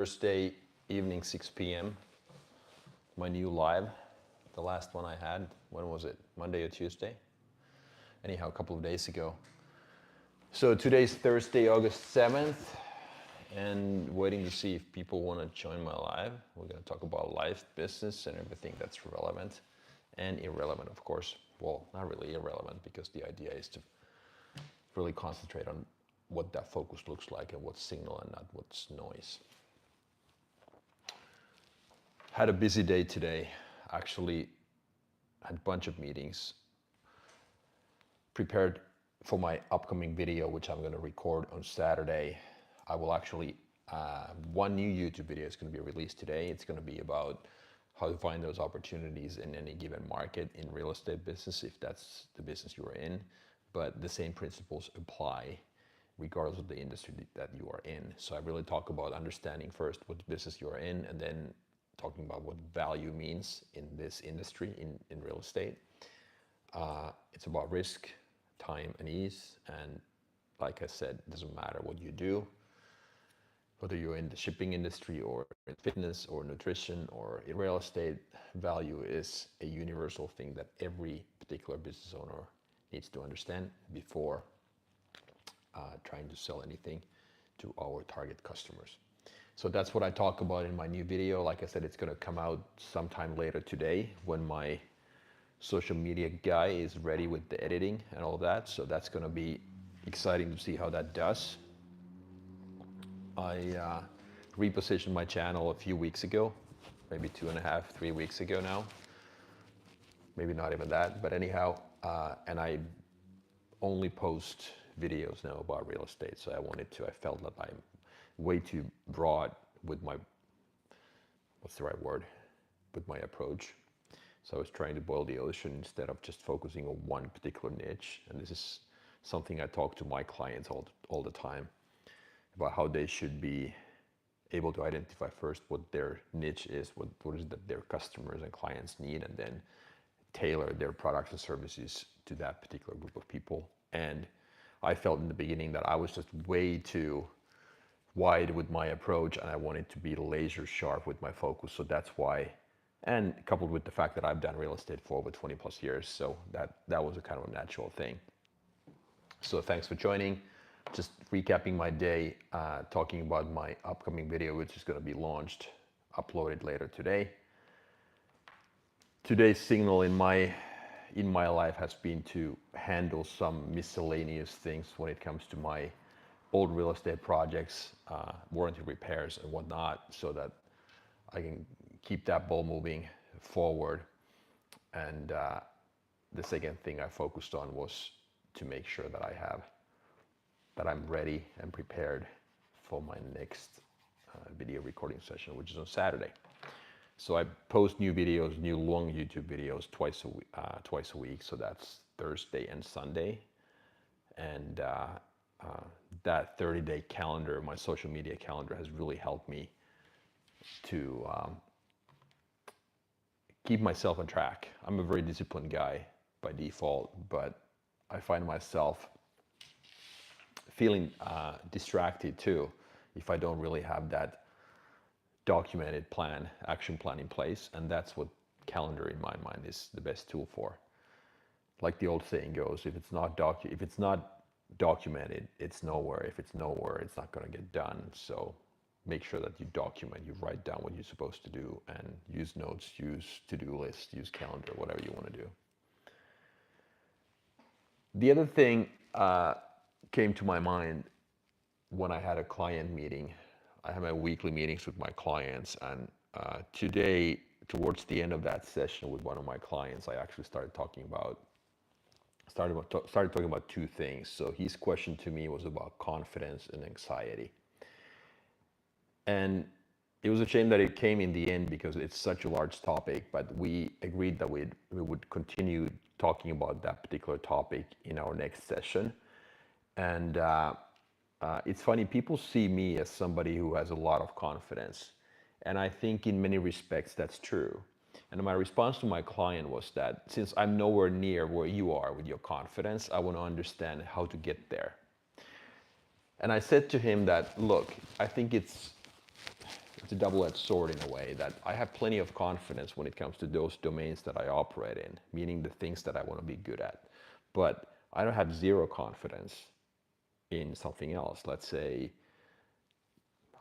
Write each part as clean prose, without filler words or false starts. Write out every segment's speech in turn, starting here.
Thursday evening, 6 p.m. My new live. The last one I had, when was it? Monday or Tuesday? Anyhow, a couple of days ago. So today's Thursday, August 7th, and waiting to see if people want to join my live. We're going to talk about life, business, and everything that's relevant and irrelevant, of course. Well, not really irrelevant, because the idea is to really concentrate on what that focus looks like and what's signal and not what's noise. Had a busy day today. Actually had a bunch of meetings. Prepared for my upcoming video, which I'm going to record on Saturday. I will actually, one new YouTube video is going to be released today. It's going to be about how to find those opportunities in any given market in real estate business, if that's the business you are in. But the same principles apply regardless of the industry that you are in. So I really talk about understanding first what business you are in, and then talking about what value means in this industry, in real estate. It's about risk, time, and ease. And like I said, it doesn't matter what you do, whether you're in the shipping industry or in fitness or nutrition or in real estate. Value is a universal thing that every particular business owner needs to understand before trying to sell anything to our target customers. So that's what I talk about in my new video. Like I said, it's going to come out sometime later today when my social media guy is ready with the editing and all that. So that's going to be exciting to see how that does. I repositioned my channel a few weeks ago, maybe 2.5, 3 weeks ago now. Maybe not even that, but anyhow, and I only post videos now about real estate. So I felt that I'm way too broad with my, what's the right word, with my approach. So I was trying to boil the ocean instead of just focusing on one particular niche. And this is something I talk to my clients all the time about, how they should be able to identify first what their niche is, what is it that their customers and clients need, and then tailor their products and services to that particular group of people. And I felt in the beginning that I was just way too wide with my approach, and I wanted to be laser sharp with my focus. So that's why, and coupled with the fact that I've done real estate for over 20 plus years, so that was a kind of a natural thing. So thanks for joining. Just recapping my day, talking about my upcoming video, which is going to be launched, uploaded later today. Today's signal in my life has been to handle some miscellaneous things when it comes to my old real estate projects, warranty repairs and whatnot, so that I can keep that ball moving forward. And the second thing I focused on was to make sure that I'm ready and prepared for my next video recording session, which is on Saturday. So I post new videos, new long YouTube videos twice a week. So that's Thursday and Sunday. And that 30-day calendar, my social media calendar, has really helped me to keep myself on track. I'm a very disciplined guy by default, but I find myself feeling distracted too if I don't really have that documented action plan in place. And that's what calendar in my mind is the best tool for. Like the old saying goes, if it's not documented, it's nowhere. If it's nowhere, it's not going to get done. So make sure that you document, you write down what you're supposed to do, and use notes, use to-do lists, use calendar, whatever you want to do. The other thing came to my mind when I had a client meeting. I have my weekly meetings with my clients, and today, towards the end of that session with one of my clients, I actually started talking about two things. So his question to me was about confidence and anxiety. And it was a shame that it came in the end, because it's such a large topic, but we agreed that we would continue talking about that particular topic in our next session. And it's funny, people see me as somebody who has a lot of confidence. And I think in many respects that's true. And my response to my client was that, since I'm nowhere near where you are with your confidence, I want to understand how to get there. And I said to him that, look, I think it's it's a double-edged sword in a way that I have plenty of confidence when it comes to those domains that I operate in, meaning the things that I want to be good at. But I don't have zero confidence in something else. Let's say,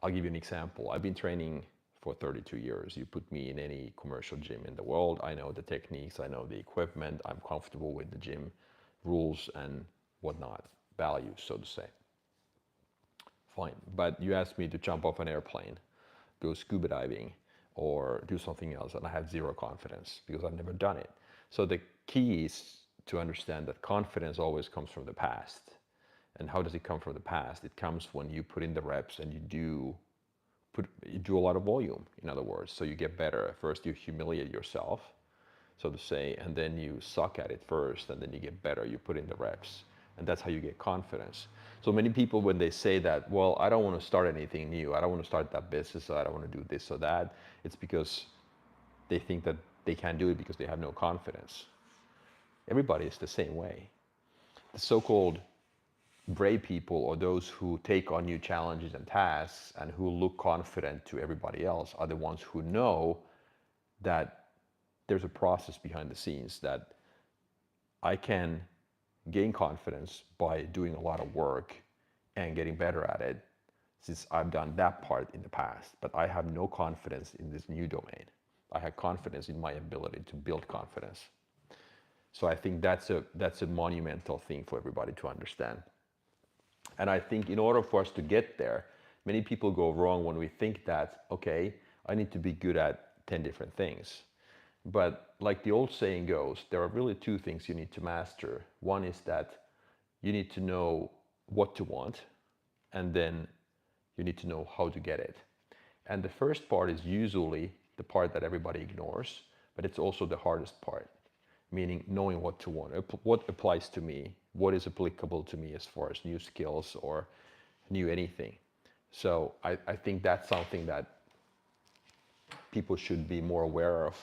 I'll give you an example. I've been training for 32 years. You put me in any commercial gym in the world, I know the techniques, I know the equipment, I'm comfortable with the gym rules and whatnot, values, so to say. Fine, but you asked me to jump off an airplane, go scuba diving, or do something else, and I have zero confidence because I've never done it. So the key is to understand that confidence always comes from the past. And how does it come from the past? It comes when you put in the reps and you do a lot of volume, in other words, so you get better. First you humiliate yourself, so to say, and then you suck at it first, and then you get better, you put in the reps, and that's how you get confidence. So many people, when they say that, well, I don't want to start anything new, I don't want to start that business, I don't want to do this or that, it's because they think that they can't do it because they have no confidence. Everybody is the same way. The so-called brave people, or those who take on new challenges and tasks and who look confident to everybody else, are the ones who know that there's a process behind the scenes, that I can gain confidence by doing a lot of work and getting better at it, since I've done that part in the past. But I have no confidence in this new domain. I have confidence in my ability to build confidence. So I think that's a monumental thing for everybody to understand. And I think in order for us to get there, many people go wrong when we think that, okay, I need to be good at 10 different things. But like the old saying goes, there are really two things you need to master. One is that you need to know what to want, and then you need to know how to get it. And the first part is usually the part that everybody ignores, but it's also the hardest part, meaning knowing what to want, what applies to me, what is applicable to me as far as new skills or new anything. So I think that's something that people should be more aware of,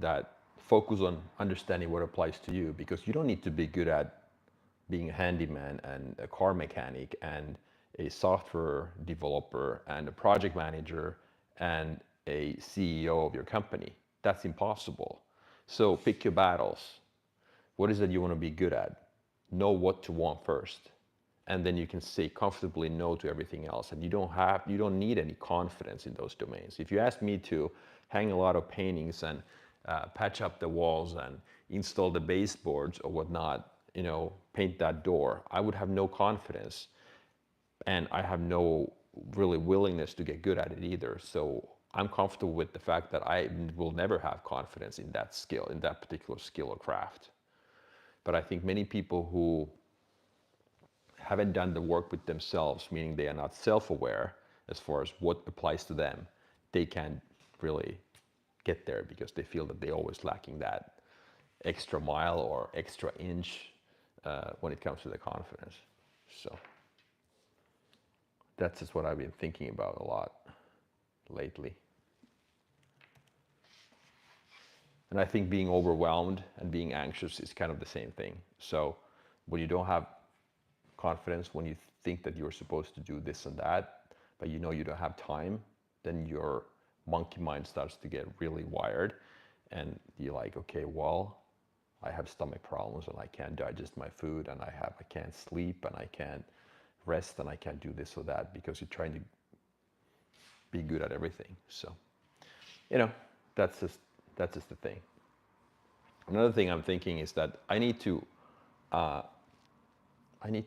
that focus on understanding what applies to you, because you don't need to be good at being a handyman and a car mechanic and a software developer and a project manager and a CEO of your company. That's impossible. So pick your battles. What is it you want to be good at? Know what to want first, and then you can say comfortably no to everything else. And you don't need any confidence in those domains. If you ask me to hang a lot of paintings and patch up the walls and install the baseboards or whatnot, paint that door, I would have no confidence, and I have no really willingness to get good at it either. So I'm comfortable with the fact that I will never have confidence in that skill, in that particular skill or craft. But I think many people who haven't done the work with themselves, meaning they are not self-aware as far as what applies to them, they can't really get there because they feel that they're always lacking that extra mile or extra inch when it comes to the confidence. So that's just what I've been thinking about a lot lately. And I think being overwhelmed and being anxious is kind of the same thing. So when you don't have confidence, when you think that you're supposed to do this and that, but you know you don't have time, then your monkey mind starts to get really wired, and you're like, okay, well, I have stomach problems and I can't digest my food, and I can't sleep, and I can't rest, and I can't do this or that, because you're trying to be good at everything. So, that's just the thing. Another thing I'm thinking is that I need to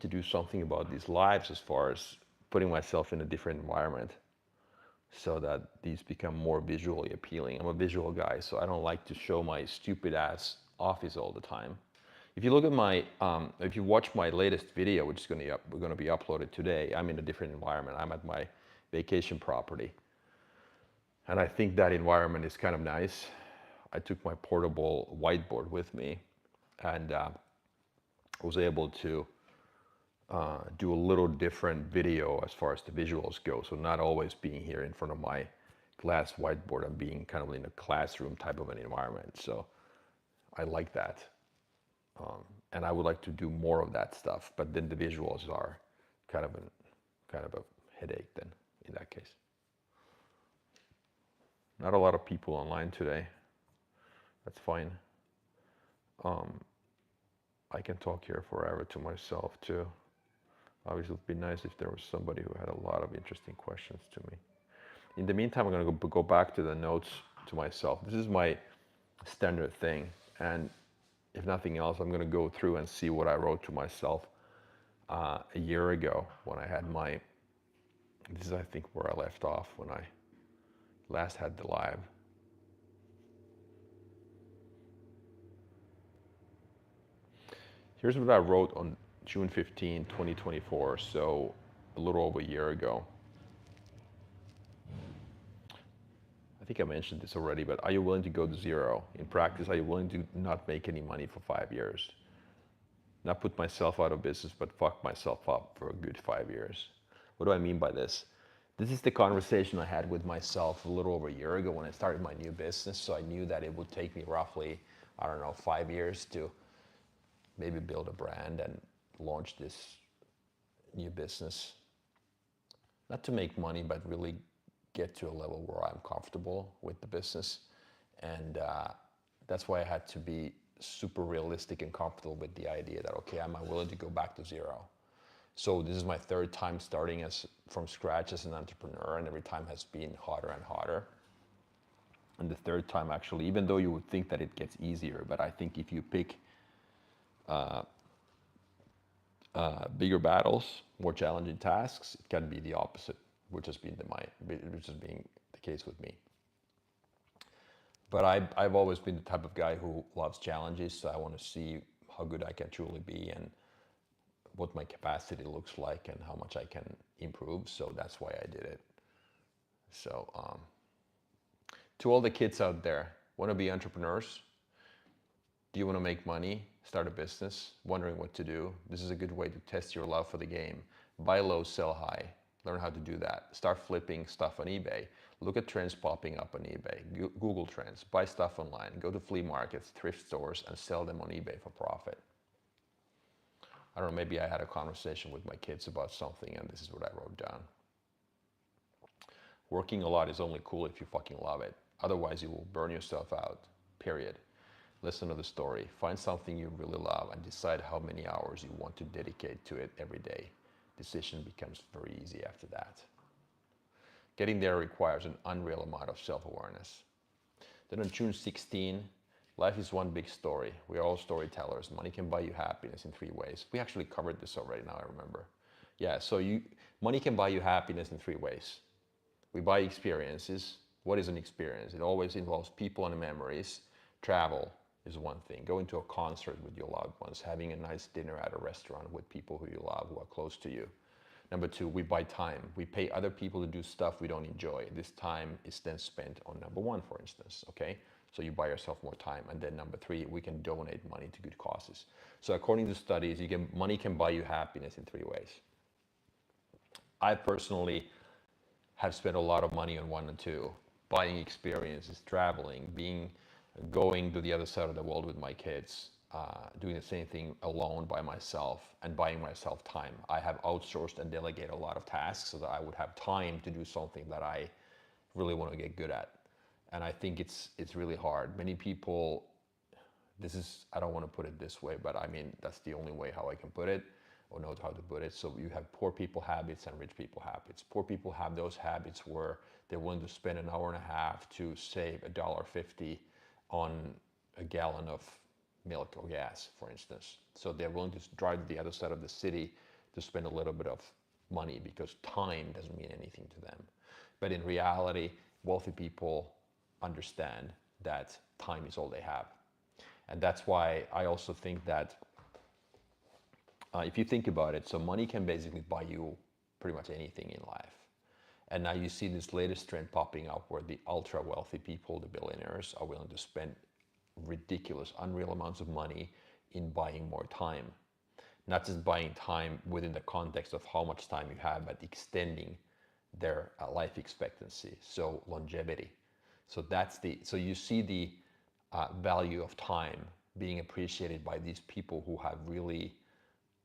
do something about these lives as far as putting myself in a different environment so that these become more visually appealing. I'm a visual guy, so I don't like to show my stupid ass office all the time. If you look at if you watch my latest video, which is going to be uploaded today, I'm in a different environment. I'm at my vacation property. And I think that environment is kind of nice. I took my portable whiteboard with me, and was able to do a little different video as far as the visuals go. So not always being here in front of my glass whiteboard and being kind of in a classroom type of an environment. So I like that. And I would like to do more of that stuff, but then the visuals are kind of a headache then in that case. Not a lot of people online today. That's fine. I can talk here forever to myself too. Obviously, it'd be nice if there was somebody who had a lot of interesting questions to me. In the meantime, I'm going to go back to the notes to myself. This is my standard thing. And if nothing else, I'm going to go through and see what I wrote to myself a year ago when I had my, this is I think where I left off when I last had the live. Here's what I wrote on June 15, 2024, so a little over a year ago. I think I mentioned this already, but are you willing to go to zero? In practice, are you willing to not make any money for 5 years? Not put myself out of business, but fuck myself up for a good 5 years. What do I mean by this? This is the conversation I had with myself a little over a year ago when I started my new business. So I knew that it would take me roughly, I don't know, 5 years to maybe build a brand and launch this new business. Not to make money, but really get to a level where I'm comfortable with the business. And that's why I had to be super realistic and comfortable with the idea that, okay, am I willing to go back to zero? So this is my third time starting from scratch as an entrepreneur, and every time has been harder and harder. And the third time, actually, even though you would think that it gets easier, but I think if you pick bigger battles, more challenging tasks, it can be the opposite, which has been the case with me. But I've always been the type of guy who loves challenges, so I want to see how good I can truly be and what my capacity looks like and how much I can improve. So that's why I did it. So to all the kids out there, want to be entrepreneurs? Do you want to make money, start a business, wondering what to do? This is a good way to test your love for the game. Buy low, sell high. Learn how to do that. Start flipping stuff on eBay. Look at trends popping up on eBay. Google trends. Buy stuff online. Go to flea markets, thrift stores, and sell them on eBay for profit. I don't know, maybe I had a conversation with my kids about something, and this is what I wrote down. Working a lot is only cool if you fucking love it. Otherwise, you will burn yourself out, period. Listen to the story. Find something you really love and decide how many hours you want to dedicate to it every day. Decision becomes very easy after that. Getting there requires an unreal amount of self-awareness. Then on June 16, life is one big story. We are all storytellers. Money can buy you happiness in 3 ways. We actually covered this already, now I remember. Yeah, so money can buy you happiness in 3 ways. We buy experiences. What is an experience? It always involves people and memories. Travel is one thing. Going to a concert with your loved ones, having a nice dinner at a restaurant with people who you love, who are close to you. Number 2, we buy time. We pay other people to do stuff we don't enjoy. This time is then spent on number 1, for instance, okay? So you buy yourself more time. And then number 3, we can donate money to good causes. So according to studies, money can buy you happiness in 3 ways. I personally have spent a lot of money on 1 and 2, buying experiences, traveling, going to the other side of the world with my kids, doing the same thing alone by myself, and buying myself time. I have outsourced and delegated a lot of tasks so that I would have time to do something that I really want to get good at. And I think it's really hard. Many people, I don't want to put it this way, but I mean, that's the only way how I can put it, or know how to put it. So you have poor people habits and rich people habits. Poor people have those habits where they're willing to spend an hour and a half to save $1.50 on a gallon of milk or gas, for instance. So they're willing to drive to the other side of the city to spend a little bit of money because time doesn't mean anything to them. But in reality, wealthy people understand that time is all they have. And that's why I also think that if you think about it, so money can basically buy you pretty much anything in life. And now you see this latest trend popping up where the ultra wealthy people, the billionaires, are willing to spend ridiculous, unreal amounts of money in buying more time. Not just buying time within the context of how much time you have, but extending their life expectancy, so longevity. So you see the value of time being appreciated by these people who have really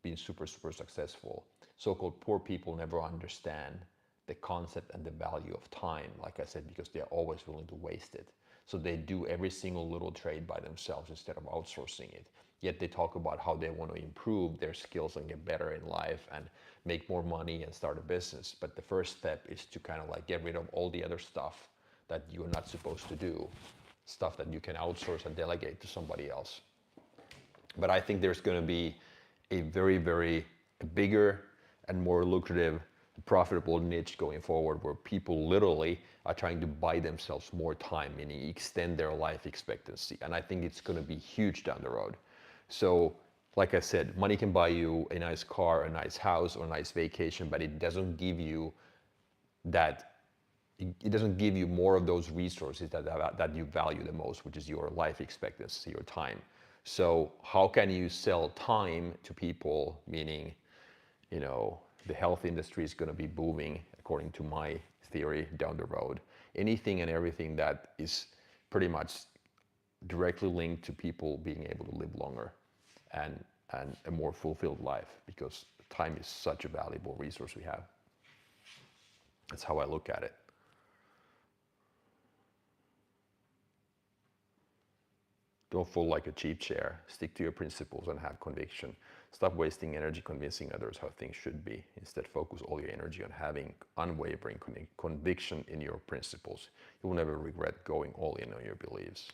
been super, super successful. So-called poor people never understand the concept and the value of time, like I said, because they're always willing to waste it. So they do every single little trade by themselves instead of outsourcing it. Yet they talk about how they want to improve their skills and get better in life and make more money and start a business. But the first step is to kind of like get rid of all the other stuff that you're not supposed to do, stuff that you can outsource and delegate to somebody else. But I think there's going to be a very, very bigger and more lucrative, profitable niche going forward where people literally are trying to buy themselves more time, meaning extend their life expectancy. And I think it's going to be huge down the road. So, like I said, money can buy you a nice car, a nice house, or a nice vacation, but it doesn't give you that. It doesn't give you more of those resources that you value the most, which is your life expectancy, your time. So how can you sell time to people? Meaning, the health industry is going to be booming, according to my theory, down the road. Anything and everything that is pretty much directly linked to people being able to live longer and a more fulfilled life, because time is such a valuable resource we have. That's how I look at it. Don't fall like a cheap chair. Stick to your principles and have conviction. Stop wasting energy convincing others how things should be. Instead, focus all your energy on having unwavering conviction in your principles. You will never regret going all in on your beliefs.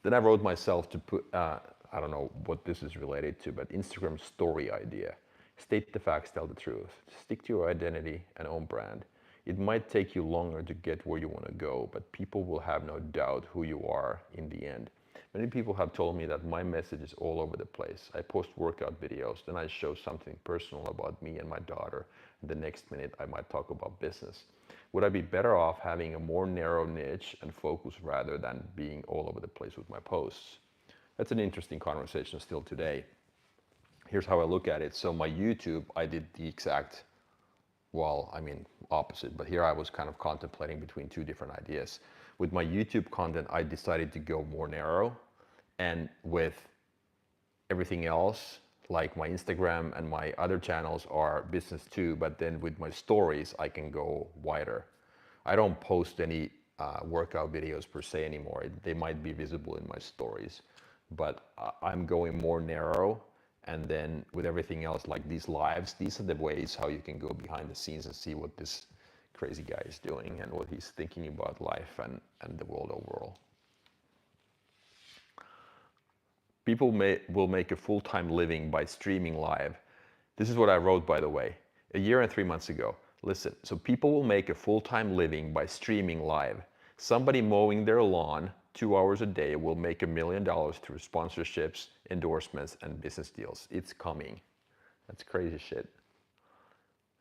Then I wrote myself to put, I don't know what this is related to, but Instagram story idea. State the facts, tell the truth. Stick to your identity and own brand. It might take you longer to get where you want to go, but people will have no doubt who you are in the end. Many people have told me that my message is all over the place. I post workout videos, then I show something personal about me and my daughter, and the next minute I might talk about business. Would I be better off having a more narrow niche and focus rather than being all over the place with my posts? That's an interesting conversation still today. Here's how I look at it. So my YouTube, I did the exact, opposite, but here I was kind of contemplating between two different ideas. With my YouTube content, I decided to go more narrow, and with everything else, like my Instagram and my other channels are business too, but then with my stories, I can go wider. I don't post any workout videos per se anymore. They might be visible in my stories, but I'm going more narrow. And then with everything else, like these lives, these are the ways how you can go behind the scenes and see what this crazy guy is doing and what he's thinking about life and the world overall. People will make a full-time living by streaming live. This is what I wrote, by the way, a year and 3 months ago. Listen, so people will make a full-time living by streaming live. Somebody mowing their lawn 2 hours a day will make $1 million through sponsorships, endorsements, and business deals. It's coming. That's crazy shit.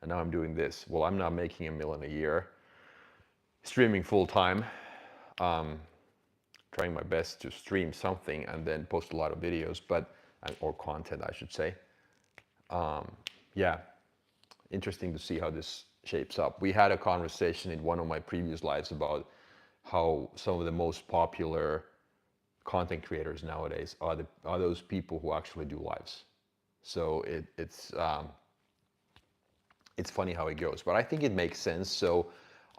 And now I'm doing this. Well, I'm not making $1 million a year, streaming full-time, trying my best to stream something and then post a lot of videos, or content, I should say. Yeah, interesting to see how this shapes up. We had a conversation in one of my previous lives about how some of the most popular content creators nowadays are those people who actually do lives. So it's funny how it goes, but I think it makes sense. So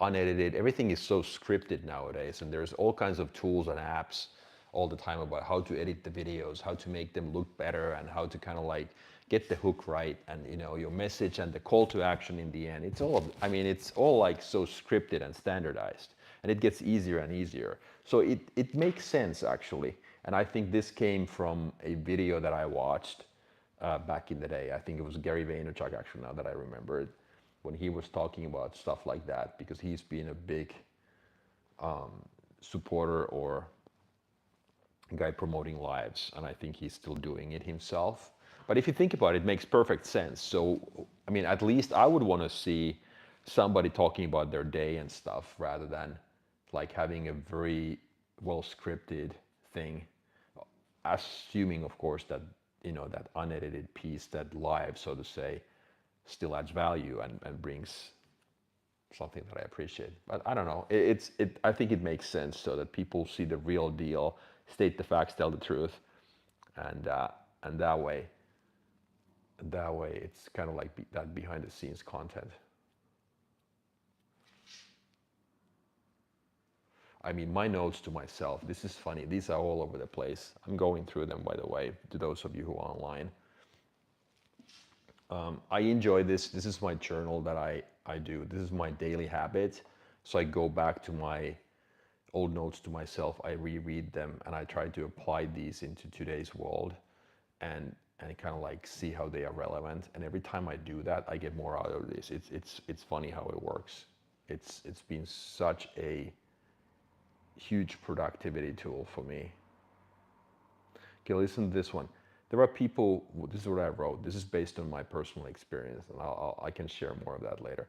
unedited, everything is so scripted nowadays, and there's all kinds of tools and apps all the time about how to edit the videos, how to make them look better, and how to kind of like get the hook right, and your message and the call to action in the end. It's all like so scripted and standardized, and it gets easier and easier. So it makes sense actually, and I think this came from a video that I watched back in the day. I think it was Gary Vaynerchuk, actually, now that I remember it, when he was talking about stuff like that, because he's been a big supporter or guy promoting lives, and I think he's still doing it himself. But if you think about it, it makes perfect sense. So, at least I would want to see somebody talking about their day and stuff rather than like having a very well scripted thing, assuming, of course, that that unedited piece, that live, so to say, still adds value and brings something that I appreciate. But I don't know. I think it makes sense so that people see the real deal, state the facts, tell the truth, and that way That way, it's kind of like that behind the scenes content. I mean, my notes to myself, this is funny. These are all over the place. I'm going through them, by the way, to those of you who are online. I enjoy this. This is my journal that I do. This is my daily habit. So I go back to my old notes to myself. I reread them and I try to apply these into today's world and kind of like see how they are relevant. And every time I do that, I get more out of this. It's funny how it works. It's been such a huge productivity tool for me. Okay, listen to this one. There are people, this is what I wrote. This is based on my personal experience, and I can share more of that later.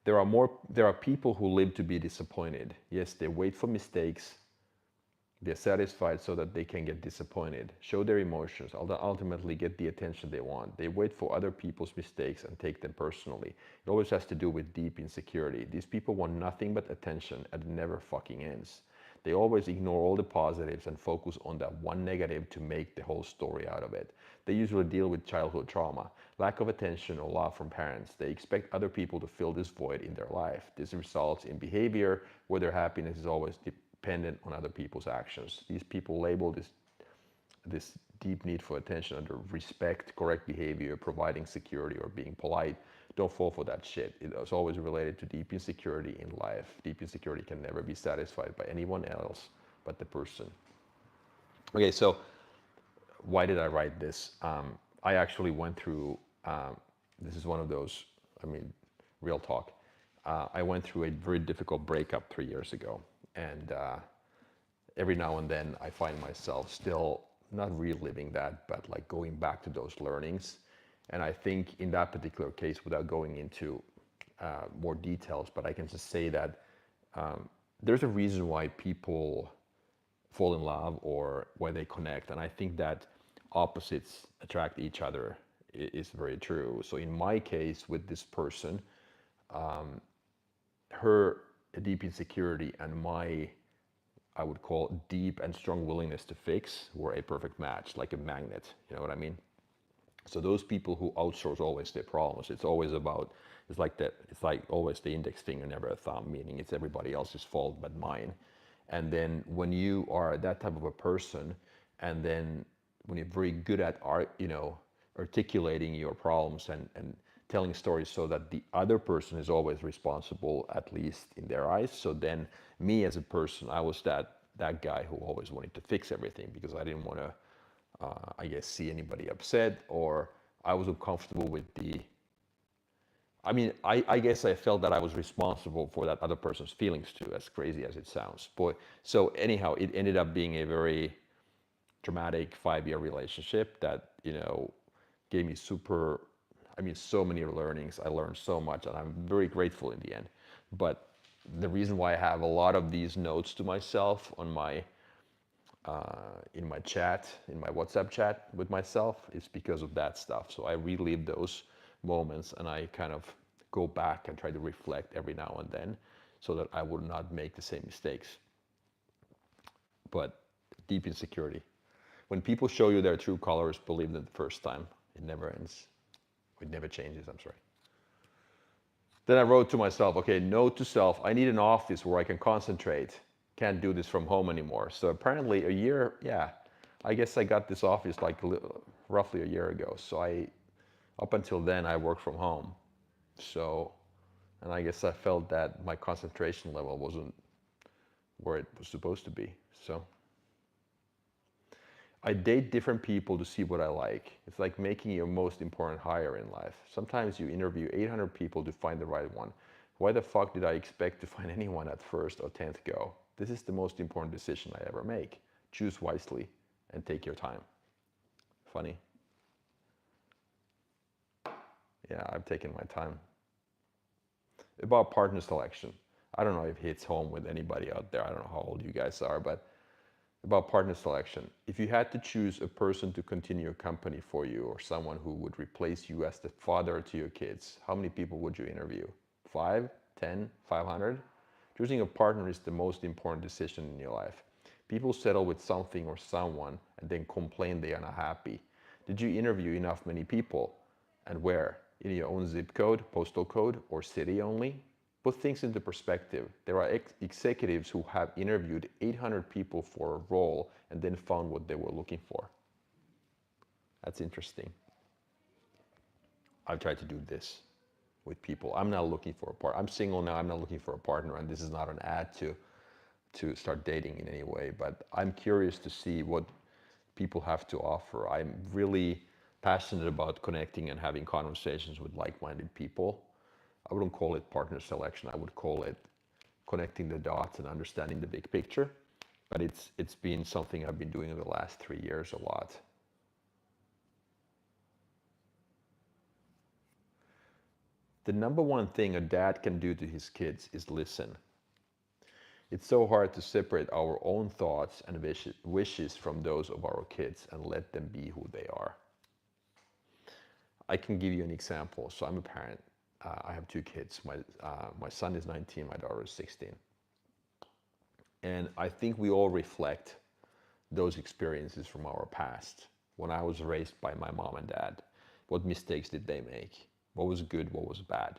There are people who live to be disappointed. Yes, they wait for mistakes. They're satisfied so that they can get disappointed, show their emotions, ultimately get the attention they want. They wait for other people's mistakes and take them personally. It always has to do with deep insecurity. These people want nothing but attention and it never fucking ends. They always ignore all the positives and focus on that one negative to make the whole story out of it. They usually deal with childhood trauma, lack of attention or love from parents. They expect other people to fill this void in their life. This results in behavior where their happiness is always dependent on other people's actions. These people label this deep need for attention under respect, correct behavior, providing security, or being polite. Don't fall for that shit. It's always related to deep insecurity in life. Deep insecurity can never be satisfied by anyone else but the person. Okay, so why did I write this? I actually went through, this is one of those, I mean, real talk. I went through a very difficult breakup 3 years ago. And every now and then I find myself still not reliving that, but like going back to those learnings. And I think in that particular case, without going into more details, but I can just say that there's a reason why people fall in love or why they connect. And I think that opposites attract each other is very true. So in my case with this person, her deep insecurity and my, I would call deep and strong willingness to fix were a perfect match, like a magnet, you know what I mean? So those people who outsource always their problems, it's always about, it's like always the index finger, never a thumb, meaning it's everybody else's fault but mine. And then when you are that type of a person, and then when you're very good at art, articulating your problems and telling stories so that the other person is always responsible, at least in their eyes. So then me as a person, I was that guy who always wanted to fix everything because I didn't want to, I guess, see anybody upset, or I was uncomfortable with I guess I felt that I was responsible for that other person's feelings too, as crazy as it sounds. So anyhow, it ended up being a very dramatic 5-year relationship that, gave me so many learnings. I learned so much and I'm very grateful in the end. But the reason why I have a lot of these notes to myself on my, in my chat, in my WhatsApp chat with myself, is because of that stuff. So I relive those moments and I kind of go back and try to reflect every now and then so that I would not make the same mistakes. But deep insecurity. When people show you their true colors, believe them the first time. It never ends. It never changes, I'm sorry. Then I wrote to myself, okay, note to self, I need an office where I can concentrate. Can't do this from home anymore. So apparently a year, I guess I got this office like roughly a year ago. So up until then, I worked from home. So, and I guess I felt that my concentration level wasn't where it was supposed to be. So I date different people to see what I like. It's like making your most important hire in life. Sometimes you interview 800 people to find the right one. Why the fuck did I expect to find anyone at first or 10th go? This is the most important decision I ever make. Choose wisely and take your time. Funny. Yeah, I've taken my time. About partner selection. I don't know if it hits home with anybody out there. I don't know how old you guys are, but about partner selection. If you had to choose a person to continue a company for you or someone who would replace you as the father to your kids, how many people would you interview? 5, 10, 500? Choosing a partner is the most important decision in your life. People settle with something or someone and then complain they are not happy. Did you interview many people? and where? In your own zip code, postal code, or city only? Put things into perspective. There are executives who have interviewed 800 people for a role and then found what they were looking for. That's interesting. I've tried to do this with people. I'm not looking for a partner. I'm single now. I'm not looking for a partner, and this is not an ad to start dating in any way, but I'm curious to see what people have to offer. I'm really passionate about connecting and having conversations with like-minded people. I wouldn't call it partner selection. I would call it connecting the dots and understanding the big picture. But it's been something I've been doing in the last 3 years a lot. The number one thing a dad can do to his kids is listen. It's so hard to separate our own thoughts and wishes from those of our kids and let them be who they are. I can give you an example. So I'm a parent. I have 2 kids. My son is 19, my daughter is 16. And I think we all reflect those experiences from our past. When I was raised by my mom and dad, what mistakes did they make? What was good? What was bad?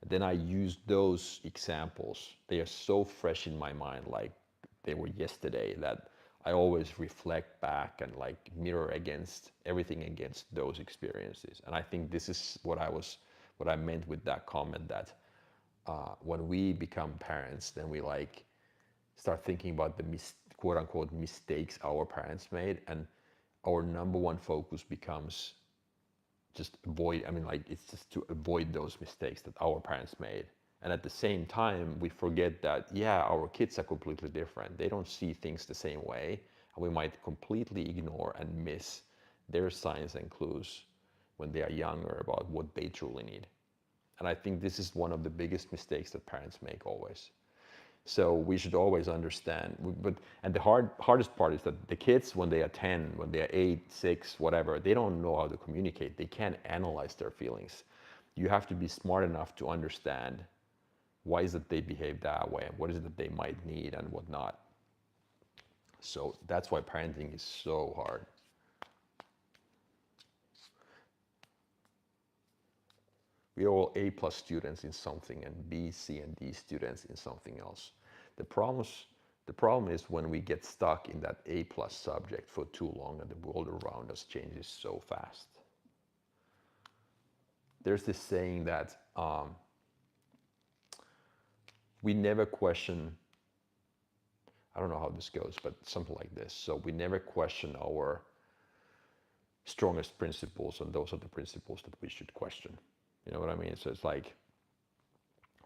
And then I use those examples. They are so fresh in my mind, like they were yesterday, that I always reflect back and like mirror against everything against those experiences. And I think this is what I meant with that comment, that when we become parents, then we like start thinking about the quote unquote mistakes our parents made, and our number one focus becomes just avoid, it's just to avoid those mistakes that our parents made. And at the same time, we forget that, yeah, our kids are completely different. They don't see things the same way. And we might completely ignore and miss their signs and clues when they are younger about what they truly need. And I think this is one of the biggest mistakes that parents make always. So we should always understand. And the hardest part is that the kids, when they are 10, when they are 8, 6, whatever, they don't know how to communicate. They can't analyze their feelings. You have to be smart enough to understand why is it they behave that way, and what is it that they might need and what not. So that's why parenting is so hard. We are all A+ students in something and B, C, and D students in something else. The problem is when we get stuck in that A+ subject for too long and the world around us changes so fast. There's this saying that we never question, I don't know how this goes, but something like this. So we never question our strongest principles, and those are the principles that we should question. You know what I mean? So it's like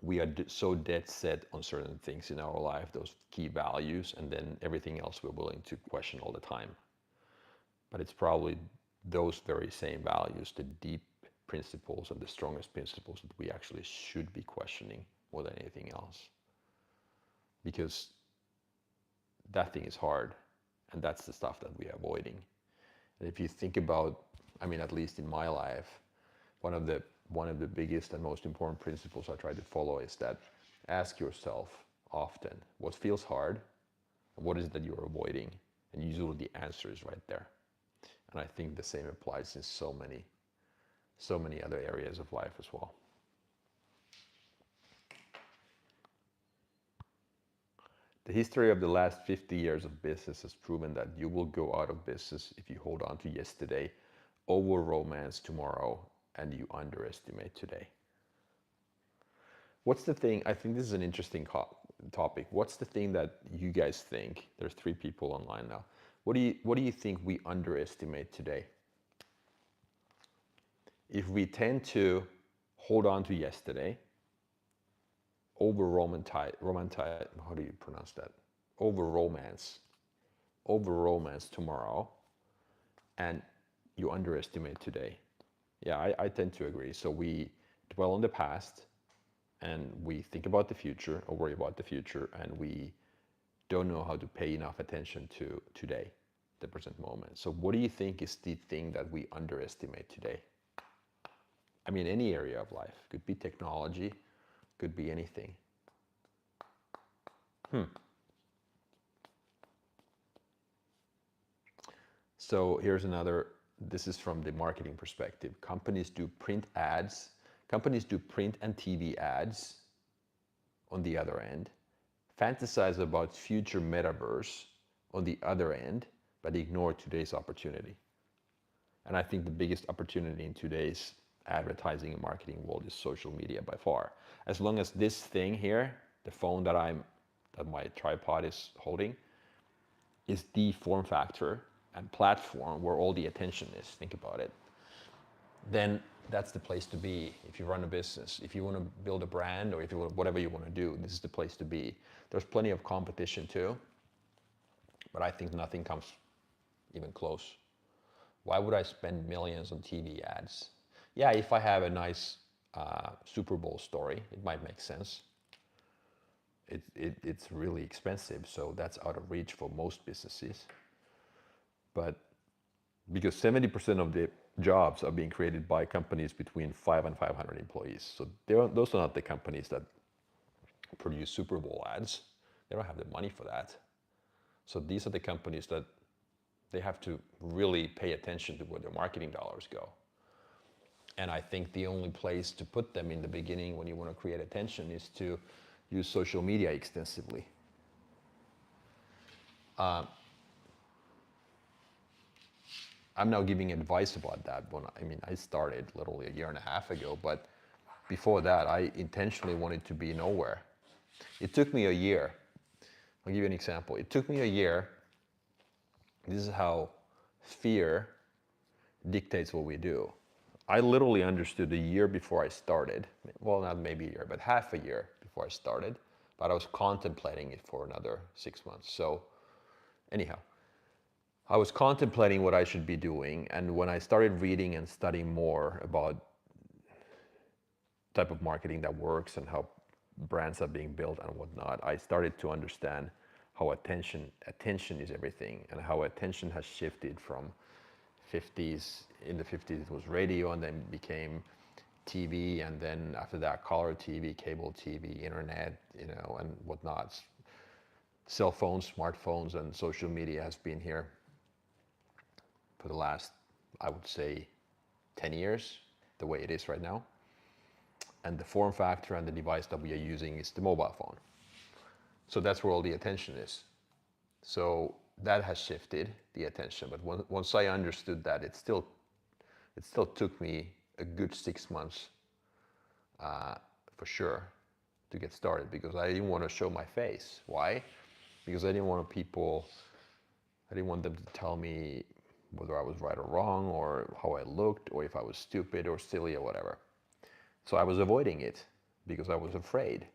we are so dead set on certain things in our life, those key values, and then everything else we're willing to question all the time. But it's probably those very same values, the deep principles and the strongest principles, that we actually should be questioning more than anything else. Because that thing is hard, and that's the stuff that we are avoiding. And if you think about, at least in my life, one of the biggest and most important principles I try to follow is that ask yourself often what feels hard and what is it that you're avoiding, and usually the answer is right there. And I think the same applies in so many other areas of life as well. The history of the last 50 years of business has proven that you will go out of business if you hold on to yesterday, over romance tomorrow, and you underestimate today. What's the thing, I think this is an interesting topic. What's the thing that you guys think, there's 3 people online now, what do you think we underestimate today? If we tend to hold on to yesterday, over romanticize, how do you pronounce that? Over romance tomorrow, and you underestimate today. Yeah, I tend to agree. So we dwell on the past, and we think about the future, or worry about the future, and we don't know how to pay enough attention to today, the present moment. So what do you think is the thing that we underestimate today? Any area of life. Could be technology, could be anything. So here's another this is from the marketing perspective. Companies do print ads, companies do print and TV ads on the other end, fantasize about future metaverse on the other end, but ignore today's opportunity. And I think the biggest opportunity in today's advertising and marketing world is social media by far. As long as this thing here, the phone that my tripod is holding, is the form factor and platform where all the attention is, think about it, then that's the place to be if you run a business. If you want to build a brand, or if you want, whatever you want to do, this is the place to be. There's plenty of competition too, but I think nothing comes even close. Why would I spend millions on TV ads? Yeah, if I have a nice Super Bowl story, it might make sense. It's really expensive, so that's out of reach for most businesses. But because 70% of the jobs are being created by companies between 5 and 500 employees. So those are not the companies that produce Super Bowl ads. They don't have the money for that. So these are the companies that they have to really pay attention to where their marketing dollars go. And I think the only place to put them in the beginning when you want to create attention is to use social media extensively. I'm now giving advice about that. I started literally a year and a half ago, but before that, I intentionally wanted to be nowhere. It took me a year. I'll give you an example. It took me a year. This is how fear dictates what we do. I literally understood a year before I started, well, not maybe a year, but half a year before I started, but I was contemplating it for another 6 months. So anyhow, I was contemplating what I should be doing, and when I started reading and studying more about type of marketing that works and how brands are being built and whatnot, I started to understand how attention is everything, and how attention has shifted from 50s. In the 50s it was radio, and then became TV, and then after that color TV, cable TV, internet, and whatnot. Cell phones, smartphones, and social media has been here for the last, I would say, 10 years, the way it is right now. And the form factor and the device that we are using is the mobile phone. So that's where all the attention is. So that has shifted the attention. But once I understood that, it still took me a good 6 months for sure to get started, because I didn't want to show my face. Why? Because I didn't want them to tell me whether I was right or wrong, or how I looked, or if I was stupid or silly or whatever. So I was avoiding it because I was afraid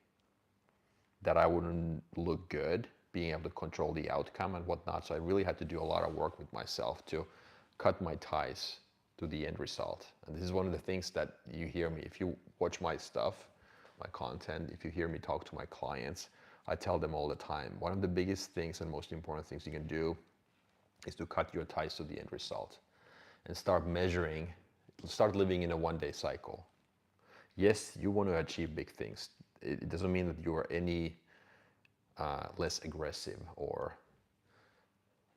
that I wouldn't look good, being able to control the outcome and whatnot. So I really had to do a lot of work with myself to cut my ties to the end result. And this is one of the things that you hear me, if you watch my stuff, my content, if you hear me talk to my clients, I tell them all the time, one of the biggest things and most important things you can do is to cut your ties to the end result and start measuring, start living in a one-day cycle. Yes, you want to achieve big things. It doesn't mean that you are any less aggressive, or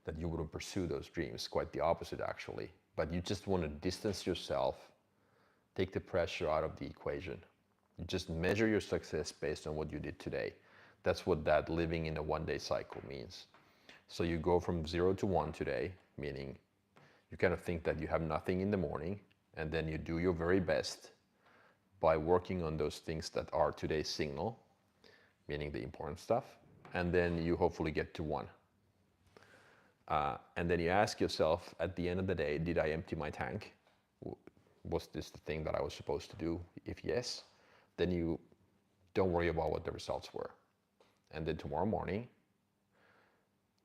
that you wouldn't pursue those dreams. Quite the opposite, actually. But you just want to distance yourself, take the pressure out of the equation. You just measure your success based on what you did today. That's what that living in a one-day cycle means. So you go from 0 to 1 today, meaning you kind of think that you have nothing in the morning, and then you do your very best by working on those things that are today's signal, meaning the important stuff, and then you hopefully get to 1. And then you ask yourself at the end of the day, did I empty my tank? Was this the thing that I was supposed to do? If yes, then you don't worry about what the results were. And then tomorrow morning,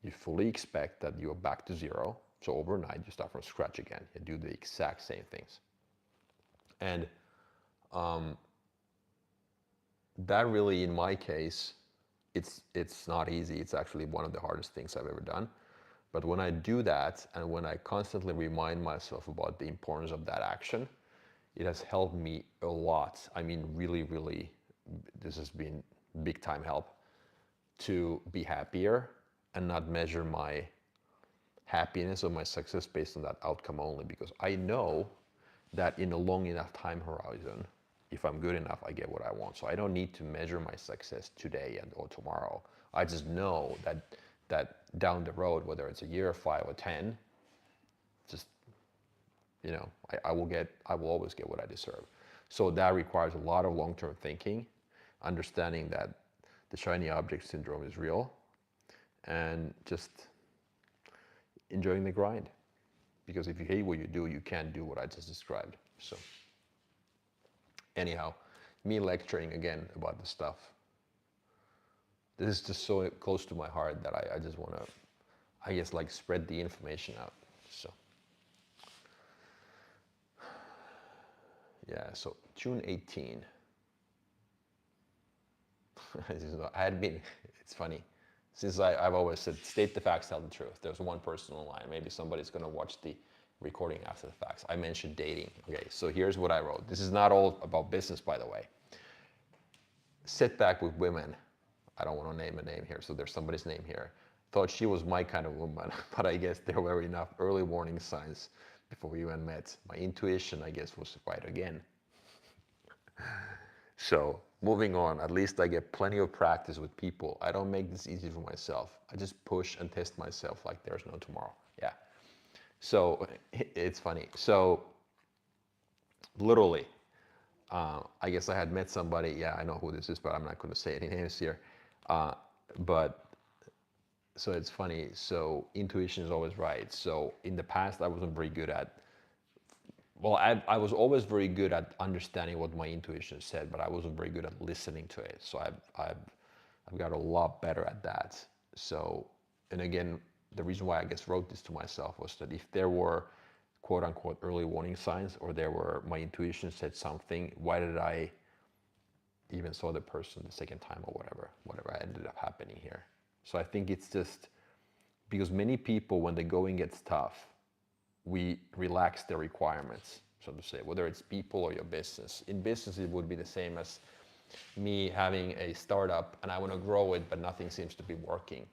you fully expect that you're back to 0. So overnight, you start from scratch again. You do the exact same things. And that really, in my case, it's not easy. It's actually one of the hardest things I've ever done. But when I do that, and when I constantly remind myself about the importance of that action, it has helped me a lot. I mean, really, really, this has been big time help to be happier and not measure my happiness or my success based on that outcome only, because I know that in a long enough time horizon, if I'm good enough, I get what I want. So I don't need to measure my success today or tomorrow. I just know that down the road, whether it's a year, 5 or 10, just, I will always get what I deserve. So that requires a lot of long-term thinking, understanding that the shiny object syndrome is real, and just enjoying the grind. Because if you hate what you do, you can't do what I just described. So anyhow, me lecturing again about the stuff. This is just so close to my heart that I just want to, I guess, like spread the information out. So yeah, so June 18. I had been, it's funny, since I've always said, state the facts, tell the truth. There's one person online. Maybe somebody's going to watch the recording after the facts. I mentioned dating. Okay, so here's what I wrote. This is not all about business, by the way. Setback with women. I don't want to name a name here, so there's somebody's name here. Thought she was my kind of woman, but I guess there were enough early warning signs before we even met. My intuition, I guess, was right again. So moving on, at least I get plenty of practice with people. I don't make this easy for myself. I just push and test myself like there's no tomorrow. Yeah. So it's funny. So literally, I guess I had met somebody. Yeah, I know who this is, but I'm not going to say any names here. But so it's funny. So intuition is always right. So in the past, I wasn't very good at, well, I was always very good at understanding what my intuition said, but I wasn't very good at listening to it. So I've got a lot better at that. So, and again, the reason why I guess wrote this to myself was that if there were quote unquote early warning signs, or there were, my intuition said something, why did I even saw the person the second time, or whatever ended up happening here? So I think it's just because many people, when the going gets tough, we relax the requirements, so to say, whether it's people or your business. In business, it would be the same as me having a startup and I want to grow it, but nothing seems to be working.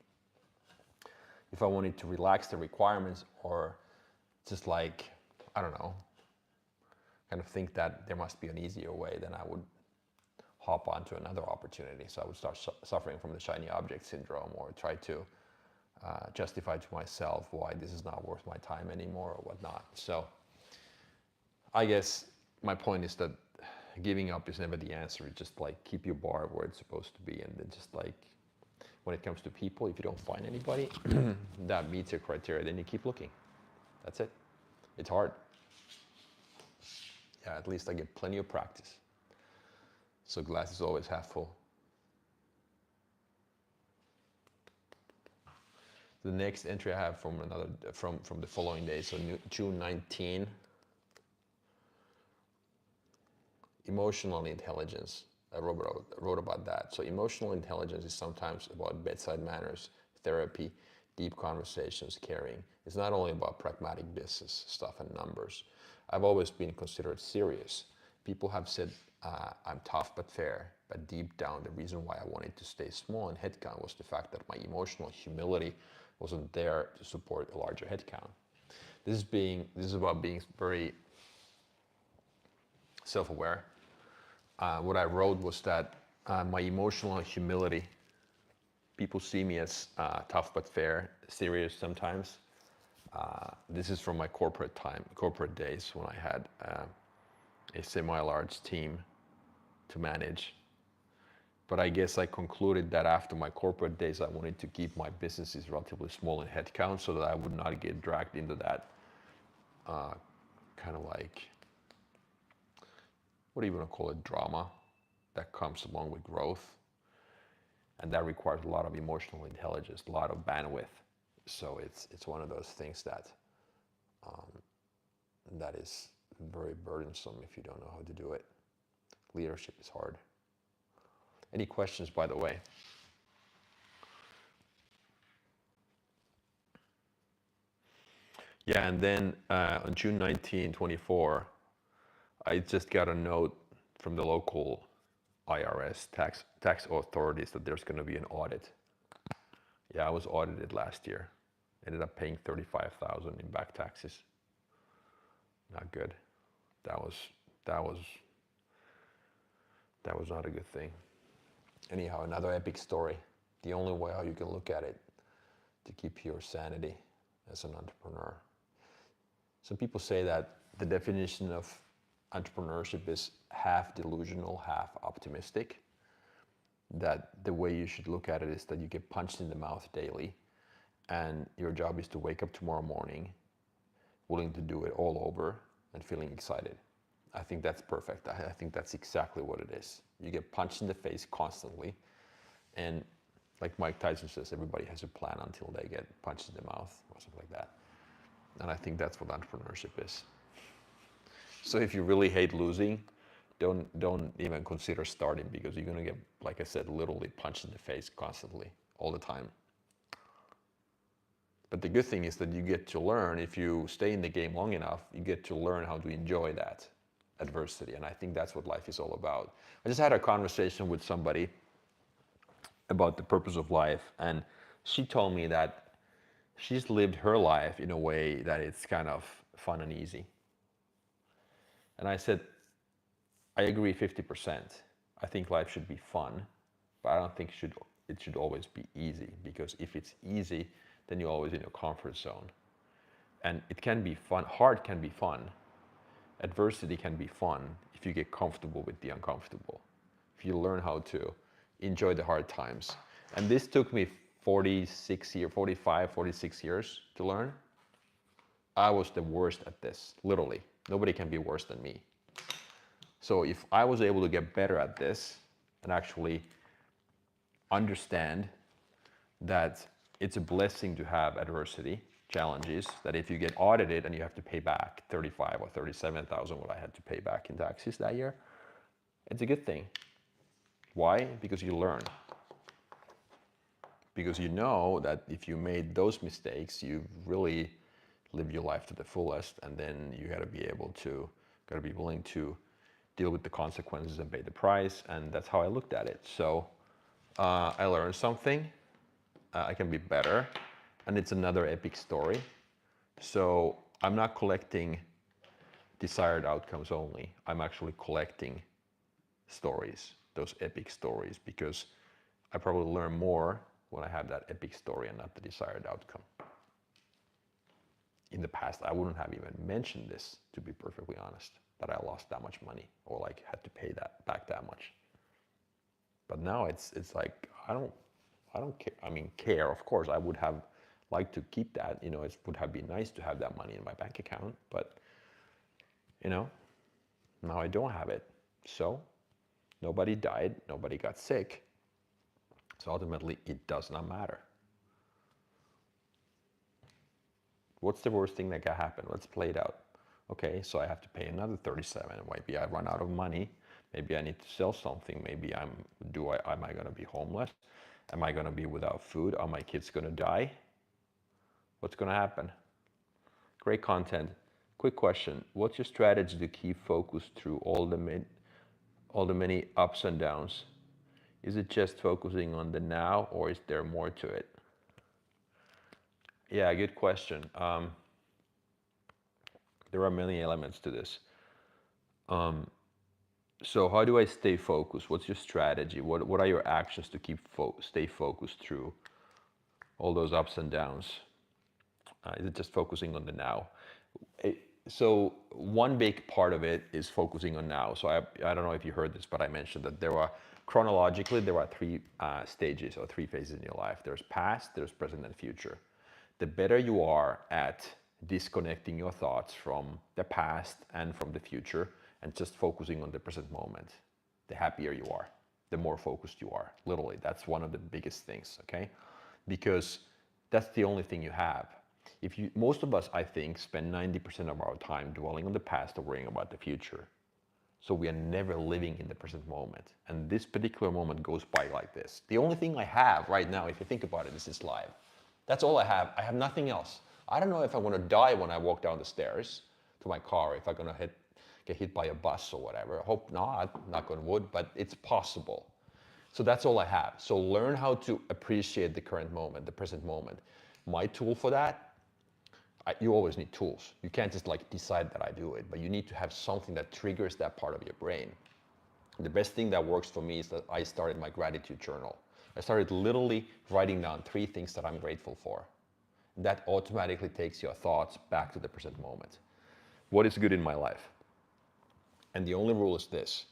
If I wanted to relax the requirements, or just like, I don't know, kind of think that there must be an easier way, then I would hop onto another opportunity. So I would start suffering from the shiny object syndrome, or try to justify to myself why this is not worth my time anymore or whatnot. So I guess my point is that giving up is never the answer. It's just like keep your bar where it's supposed to be, and then just like when it comes to people, if you don't find anybody that meets your criteria, then you keep looking. That's it. It's hard. Yeah, at least I get plenty of practice. So glass is always half full. The next entry I have from the following day, so June 19. Emotional intelligence. I wrote about that. So emotional intelligence is sometimes about bedside manners, therapy, deep conversations, caring. It's not only about pragmatic business stuff and numbers. I've always been considered serious. People have said I'm tough but fair, but deep down the reason why I wanted to stay small in headcount was the fact that my emotional humility wasn't there to support a larger headcount. This is about being very self-aware. What I wrote was that my emotional humility, people see me as tough but fair, serious sometimes. This is from my corporate days, when I had a semi-large team to manage. But I guess I concluded that after my corporate days, I wanted to keep my businesses relatively small in headcount, so that I would not get dragged into that kind of like, what do you want to call it, drama that comes along with growth. And that requires a lot of emotional intelligence, a lot of bandwidth. So it's one of those things that that is very burdensome if you don't know how to do it. Leadership is hard. Any questions, by the way? Yeah, and then on June 19, 24, I just got a note from the local IRS tax authorities that there's going to be an audit. Yeah, I was audited last year. Ended up paying 35,000 in back taxes. Not good. That was that was that was not a good thing. Anyhow, another epic story. The only way how you can look at it to keep your sanity as an entrepreneur. Some people say that the definition of entrepreneurship is half delusional, half optimistic. That the way you should look at it is that you get punched in the mouth daily, and your job is to wake up tomorrow morning willing to do it all over and feeling excited. I think that's perfect. I think that's exactly what it is. You get punched in the face constantly, and like Mike Tyson says, everybody has a plan until they get punched in the mouth or something like that. And I think that's what entrepreneurship is. So if you really hate losing, don't even consider starting, because you're gonna get, like I said, literally punched in the face constantly, all the time. But the good thing is that you get to learn, if you stay in the game long enough, you get to learn how to enjoy that adversity. And I think that's what life is all about. I just had a conversation with somebody about the purpose of life, and she told me that she's lived her life in a way that it's kind of fun and easy. And I said, I agree 50%. I think life should be fun, but I don't think it should always be easy, because if it's easy, then you're always in your comfort zone. And it can be fun, hard can be fun. Adversity can be fun if you get comfortable with the uncomfortable. If you learn how to enjoy the hard times. And this took me 45, 46 years to learn. I was the worst at this, literally. Nobody can be worse than me. So if I was able to get better at this and actually understand that it's a blessing to have adversity, challenges, that if you get audited and you have to pay back 35 or 37,000, what I had to pay back in taxes that year, it's a good thing. Why? Because you learn. Because you know that if you made those mistakes, you really live your life to the fullest, and then you gotta be willing to deal with the consequences and pay the price, and that's how I looked at it. So I learned something. I can be better, and it's another epic story. So I'm not collecting desired outcomes only. I'm actually collecting stories, those epic stories, because I probably learn more when I have that epic story and not the desired outcome. In the past, I wouldn't have even mentioned this, to be perfectly honest, that I lost that much money or like had to pay that back that much. But now it's like I don't care. I mean, care, of course. I would have liked to keep that. You know, it would have been nice to have that money in my bank account, but you know, now I don't have it. So nobody died, nobody got sick. So ultimately, it does not matter. What's the worst thing that can happen? Let's play it out. Okay, so I have to pay another 37. Maybe I run out of money. Maybe I need to sell something. Maybe am I going to be homeless? Am I going to be without food? Are my kids going to die? What's going to happen? Great content. Quick question. What's your strategy to keep focused through all the many ups and downs? Is it just focusing on the now, or is there more to it? Yeah, good question. There are many elements to this. So how do I stay focused? What's your strategy? What are your actions to stay focused through all those ups and downs? Is it just focusing on the now? So one big part of it is focusing on now. So I don't know if you heard this, but I mentioned that chronologically, there are three stages or three phases in your life. There's past, there's present, and future. The better you are at disconnecting your thoughts from the past and from the future and just focusing on the present moment, the happier you are, the more focused you are. Literally, that's one of the biggest things, okay? Because that's the only thing you have. Most of us, I think, spend 90% of our time dwelling on the past or worrying about the future. So we are never living in the present moment. And this particular moment goes by like this. The only thing I have right now, if you think about it, is this live. That's all I have. I have nothing else. I don't know if I'm gonna die when I walk down the stairs to my car, if I'm gonna get hit by a bus or whatever. I hope not, knock on wood, but it's possible. So that's all I have. So learn how to appreciate the current moment, the present moment. My tool for that, you always need tools. You can't just like decide that I do it, but you need to have something that triggers that part of your brain. The best thing that works for me is that I started my gratitude journal. I started literally writing down 3 things that I'm grateful for. That automatically takes your thoughts back to the present moment. What is good in my life? And the only rule is this.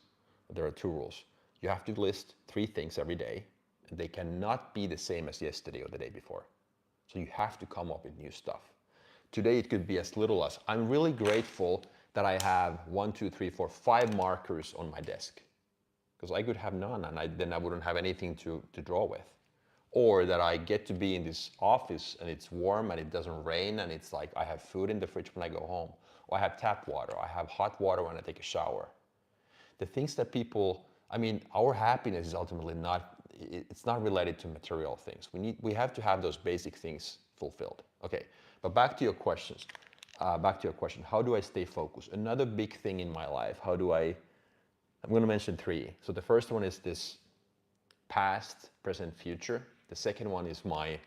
There are 2 rules. You have to list 3 things every day, and they cannot be the same as yesterday or the day before. So you have to come up with new stuff. Today it could be as little as, I'm really grateful that I have 1, 2, 3, 4, 5 markers on my desk. Because I could have none, and then I wouldn't have anything to draw with. Or that I get to be in this office and it's warm and it doesn't rain and it's like I have food in the fridge when I go home. Or I have tap water, I have hot water when I take a shower. The things that people, I mean, our happiness is ultimately not, it's not related to material things. We have to have those basic things fulfilled. Okay, but back to your questions. Back to your question, how do I stay focused? Another big thing in my life, I'm going to mention 3. So the first one is this past, present, future. The second one is my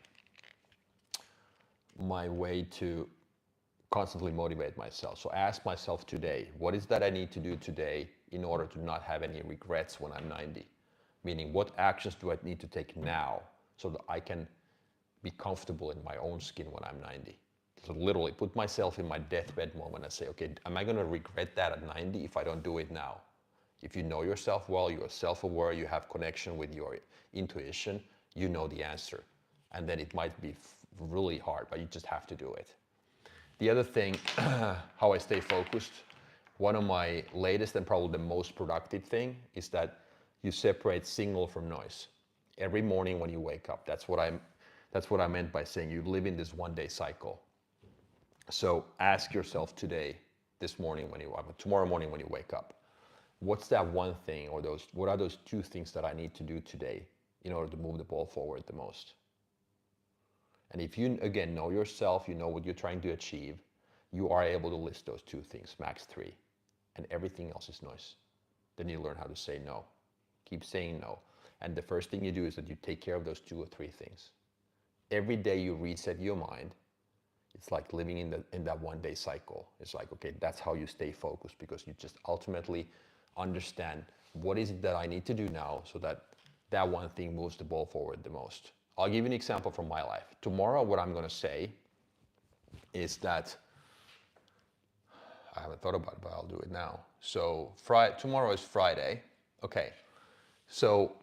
way to constantly motivate myself. So ask myself today, what is that I need to do today in order to not have any regrets when I'm 90? Meaning, what actions do I need to take now so that I can be comfortable in my own skin when I'm 90? So literally put myself in my deathbed moment and say, okay, am I going to regret that at 90 if I don't do it now? If you know yourself well, you are self-aware, you have connection with your intuition, you know the answer. And then it might be really hard, but you just have to do it. The other thing, how I stay focused, one of my latest and probably the most productive thing is that you separate signal from noise. Every morning when you wake up, that's what I meant by saying you live in this 1-day cycle. So ask yourself today, tomorrow morning when you wake up, what's that one thing or what are those 2 things that I need to do today in order to move the ball forward the most? And if you, again, know yourself, you know what you're trying to achieve, you are able to list those 2 things, max 3, and everything else is noise. Then you learn how to say no. Keep saying no. And the first thing you do is that you take care of those 2 or 3 things. Every day you reset your mind. It's like living in that 1-day cycle. It's like, okay, that's how you stay focused, because you just ultimately understand what is it that I need to do now so that that one thing moves the ball forward the most. I'll give you an example from my life. Tomorrow, what I'm going to say is that, I haven't thought about it, but I'll do it now. So tomorrow is Friday. Okay. So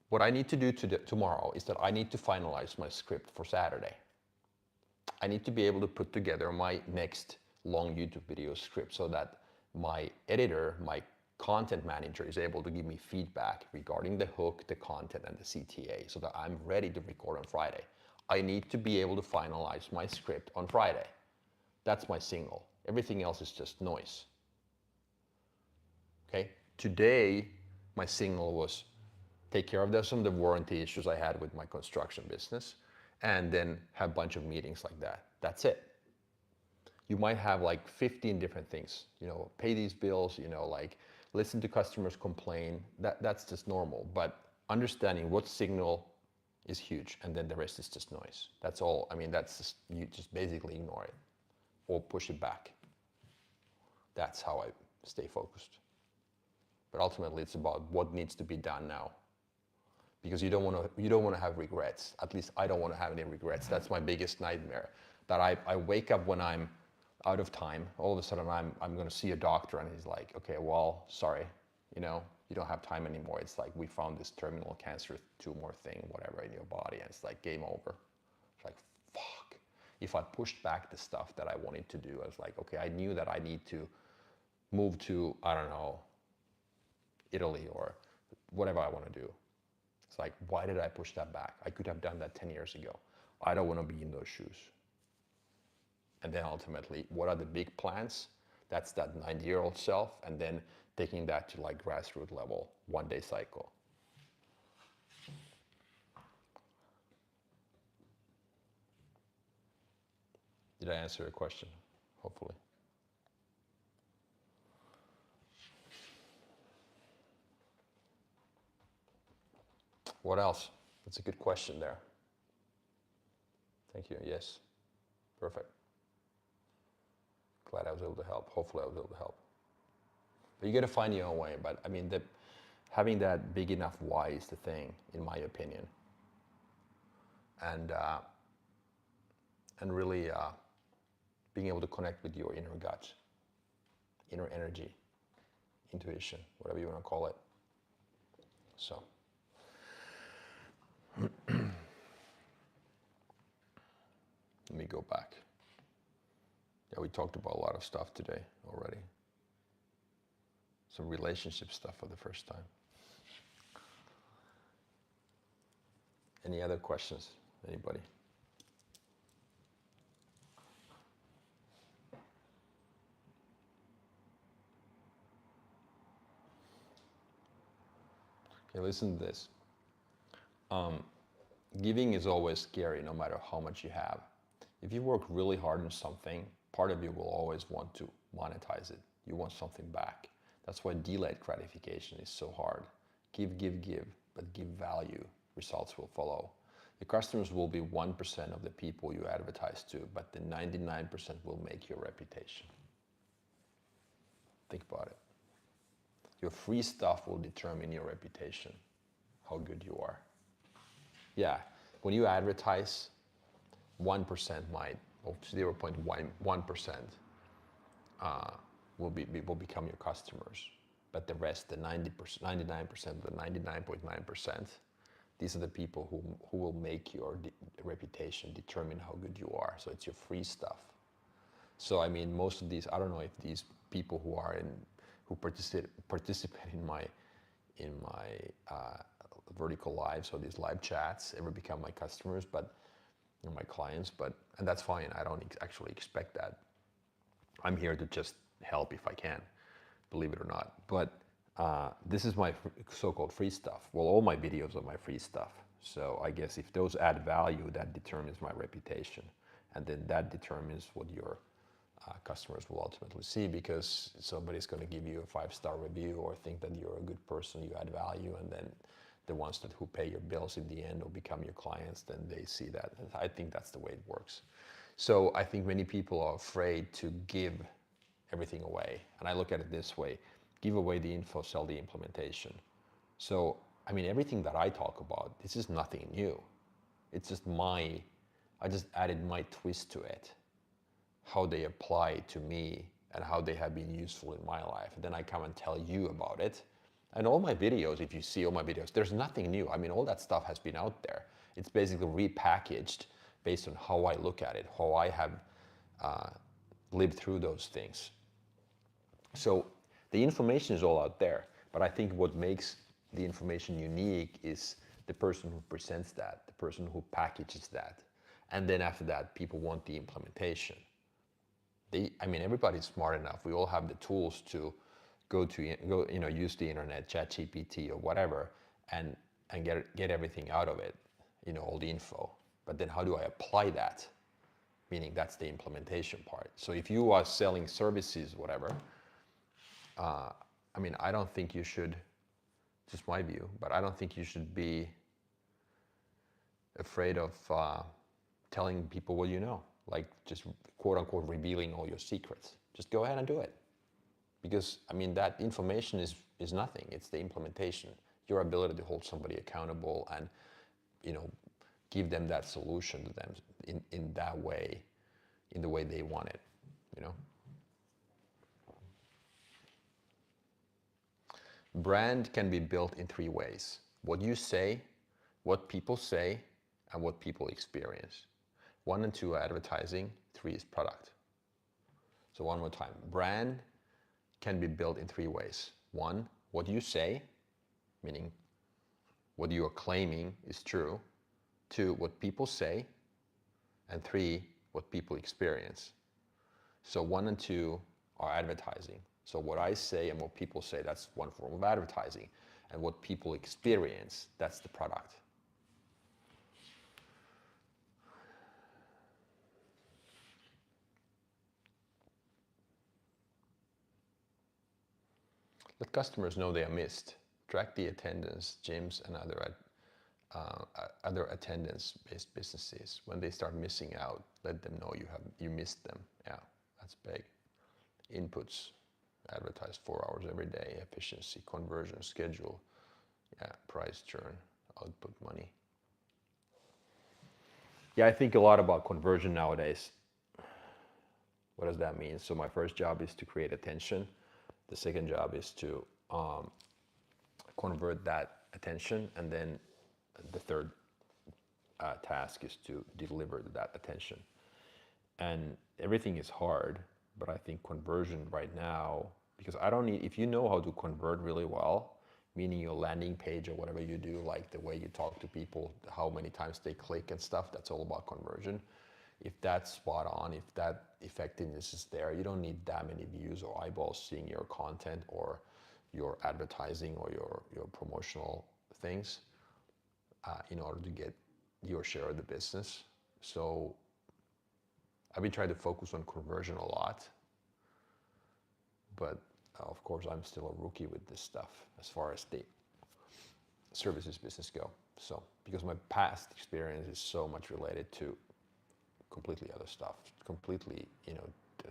what I need to do tomorrow is that I need to finalize my script for Saturday. I need to be able to put together my next long YouTube video script so that my editor, my content manager is able to give me feedback regarding the hook, the content, and the CTA so that I'm ready to record on Friday. I need to be able to finalize my script on Friday. That's my signal. Everything else is just noise. Okay? Today, my signal was take care of some of the warranty issues I had with my construction business, and then have a bunch of meetings like that. That's it. You might have like 15 different things, pay these bills, like listen to customers complain. That's just normal. But understanding what signal is huge, and then the rest is just noise. That's all. I mean, you just basically ignore it or push it back. That's how I stay focused. But ultimately, it's about what needs to be done now. Because you don't want to have regrets. At least I don't want to have any regrets. That's my biggest nightmare. That I wake up when I'm out of time. All of a sudden I'm going to see a doctor and he's like, okay, well, sorry, you don't have time anymore. It's like we found this terminal cancer tumor thing, whatever, in your body, and it's like game over. It's like, fuck. If I pushed back the stuff that I wanted to do, I was like, okay, I knew that I need to move to, I don't know, Italy or whatever I want to do. It's like, why did I push that back? I could have done that 10 years ago. I don't want to be in those shoes. And then ultimately, what are the big plans? That's that 90-year-old self, and then taking that to like grassroots level, 1-day cycle. Did I answer your question? Hopefully. What else? That's a good question there. Thank you. Yes. Perfect. Glad I was able to help. Hopefully I was able to help. But you got to find your own way. But I mean, having that big enough why is the thing, in my opinion. And really being able to connect with your inner gut, inner energy, intuition, whatever you want to call it. So. Let me go back. Yeah, we talked about a lot of stuff today already. Some relationship stuff for the first time. Any other questions? Anybody? Okay, listen to this. Giving is always scary no matter how much you have. If you work really hard on something, part of you will always want to monetize it. You want something back. That's why delayed gratification is so hard. Give, but give value. Results will follow. The customers will be 1% of the people you advertise to, but the 99% will make your reputation. Think about it. Your free stuff will determine your reputation, how good you are. Yeah, when you advertise, 1% might, or 0.1% will become your customers. But the rest, the 90%, 99%, the 99.9%, these are the people who will make your reputation, determine how good you are. So it's your free stuff. So I mean, most of these, I don't know if these people who participate in my vertical lives or these live chats ever become my customers, but my clients. And that's fine. I don't actually expect that. I'm here to just help if I can, believe it or not. But this is my so-called free stuff. Well, all my videos are my free stuff. So I guess if those add value, that determines my reputation. And then that determines what your customers will ultimately see, because somebody's going to give you a 5-star review or think that you're a good person, you add value, and then the ones who pay your bills in the end will become your clients, then they see that. And I think that's the way it works. So I think many people are afraid to give everything away. And I look at it this way: give away the info, sell the implementation. So, I mean, everything that I talk about, this is nothing new. It's just I just added my twist to it, how they apply to me and how they have been useful in my life. And then I come and tell you about it. And all my videos, if you see all my videos, there's nothing new. I mean, all that stuff has been out there. It's basically repackaged based on how I look at it, how I have lived through those things. So the information is all out there, but I think what makes the information unique is the person who presents that, the person who packages that. And then after that, people want the implementation. I mean, everybody's smart enough. We all have the tools to use the internet, ChatGPT or whatever, and get everything out of it, all the info. But then how do I apply that? Meaning that's the implementation part. So if you are selling services, whatever, I mean, I don't think you should, just my view, but I don't think you should be afraid of telling people what you know, like just quote unquote revealing all your secrets. Just go ahead and do it. Because, I mean, that information is nothing. It's the implementation, your ability to hold somebody accountable and, give them that solution to them in that way, in the way they want it, Brand can be built in 3 ways: what you say, what people say, and what people experience. 1 and 2 are advertising, 3 is product. So one more time: brand can be built in 3 ways. 1, what you say, meaning what you are claiming is true. 2, what people say. And 3, what people experience. So 1 and 2 are advertising. So what I say and what people say, that's one form of advertising. And what people experience, that's the product. Let customers know they are missed. Track the attendance, gyms, and other other attendance-based businesses. When they start missing out, let them know you missed them. Yeah, that's big. Inputs, advertise 4 hours every day, efficiency, conversion, schedule, yeah, price, churn, output, money. Yeah, I think a lot about conversion nowadays. What does that mean? So my first job is to create attention. The second job is to convert that attention, and then the third task is to deliver that attention. And everything is hard, but I think conversion right now, because I don't need, if you know how to convert really well, meaning your landing page or whatever you do, like the way you talk to people, how many times they click and stuff, that's all about conversion. If that's spot on, if that effectiveness is there, you don't need that many views or eyeballs seeing your content or your advertising or your promotional things in order to get your share of the business. So I've been trying to focus on conversion a lot, but of course I'm still a rookie with this stuff as far as the services business go. So because my past experience is so much related to completely other stuff, completely,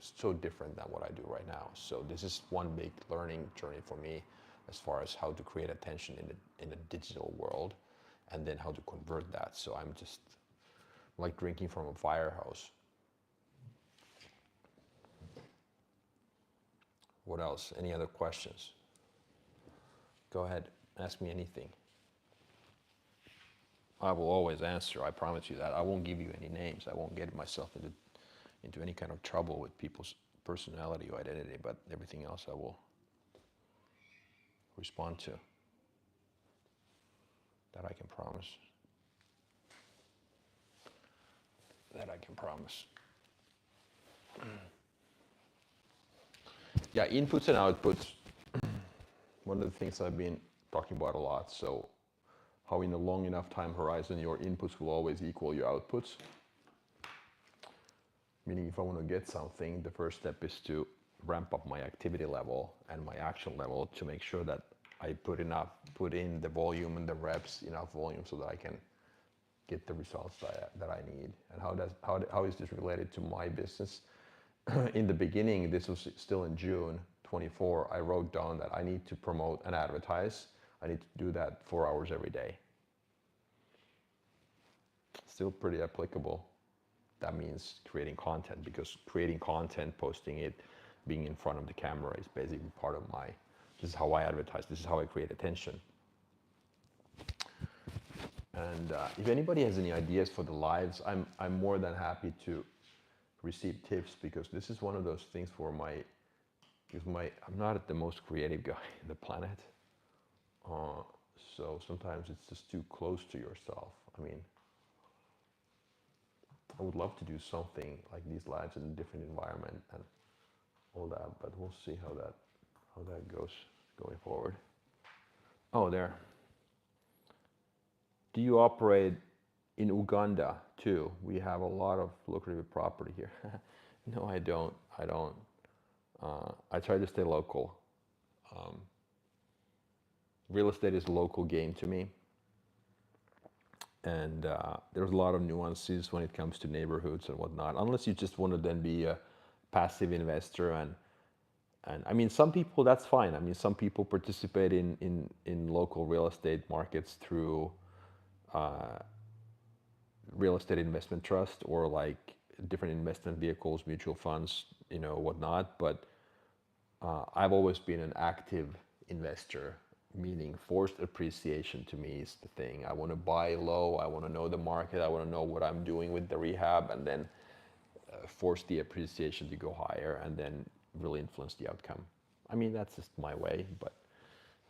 so different than what I do right now. So this is one big learning journey for me as far as how to create attention in the digital world, and then how to convert that. So I'm just like drinking from a fire hose. What else? Any other questions? Go ahead, ask me anything. I will always answer, I promise you that. I won't give you any names. I won't get myself into any kind of trouble with people's personality or identity, but everything else I will respond to. That I can promise. That I can promise. Yeah, inputs and outputs. One of the things I've been talking about a lot. So how in a long enough time horizon, your inputs will always equal your outputs. Meaning if I want to get something, the first step is to ramp up my activity level and my action level to make sure that I put in the volume and the reps, enough volume so that I can get the results that I need. And how is this related to my business? In the beginning, this was still in June 24, I wrote down that I need to promote and advertise. I need to do that 4 hours every day. Still pretty applicable. That means creating content, because creating content, posting it, being in front of the camera is basically part of this is how I advertise, this is how I create attention. And if anybody has any ideas for the lives, I'm more than happy to receive tips, because this is one of those things I'm not the most creative guy on the planet. So sometimes it's just too close to yourself. I mean, I would love to do something like these lives in a different environment and all that, but we'll see how that goes going forward. Oh, there. Do you operate in Uganda too? We have a lot of lucrative property here. No, I don't. I try to stay local. Real estate is a local game to me. And there's a lot of nuances when it comes to neighborhoods and whatnot, unless you just want to then be a passive investor. And I mean, some people, that's fine. I mean, some people participate in local real estate markets through real estate investment trust or like different investment vehicles, mutual funds, whatnot. But I've always been an active investor, meaning forced appreciation to me is the thing. I want to buy low, I want to know the market, I want to know what I'm doing with the rehab, and then force the appreciation to go higher and then really influence the outcome. I mean, that's just my way, but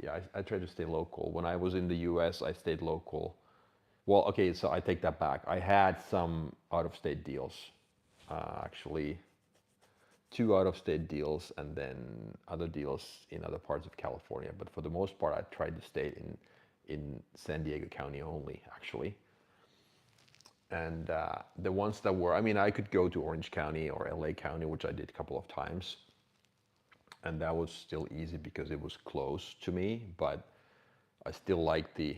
yeah, I try to stay local. When I was in the US, I stayed local. Well, okay, so I take that back. I had some out-of-state deals, actually 2 out-of-state deals and then other deals in other parts of California. But for the most part, I tried to stay in San Diego County only, actually. And the ones that were, I mean, I could go to Orange County or LA County, which I did a couple of times. And that was still easy because it was close to me, but I still like the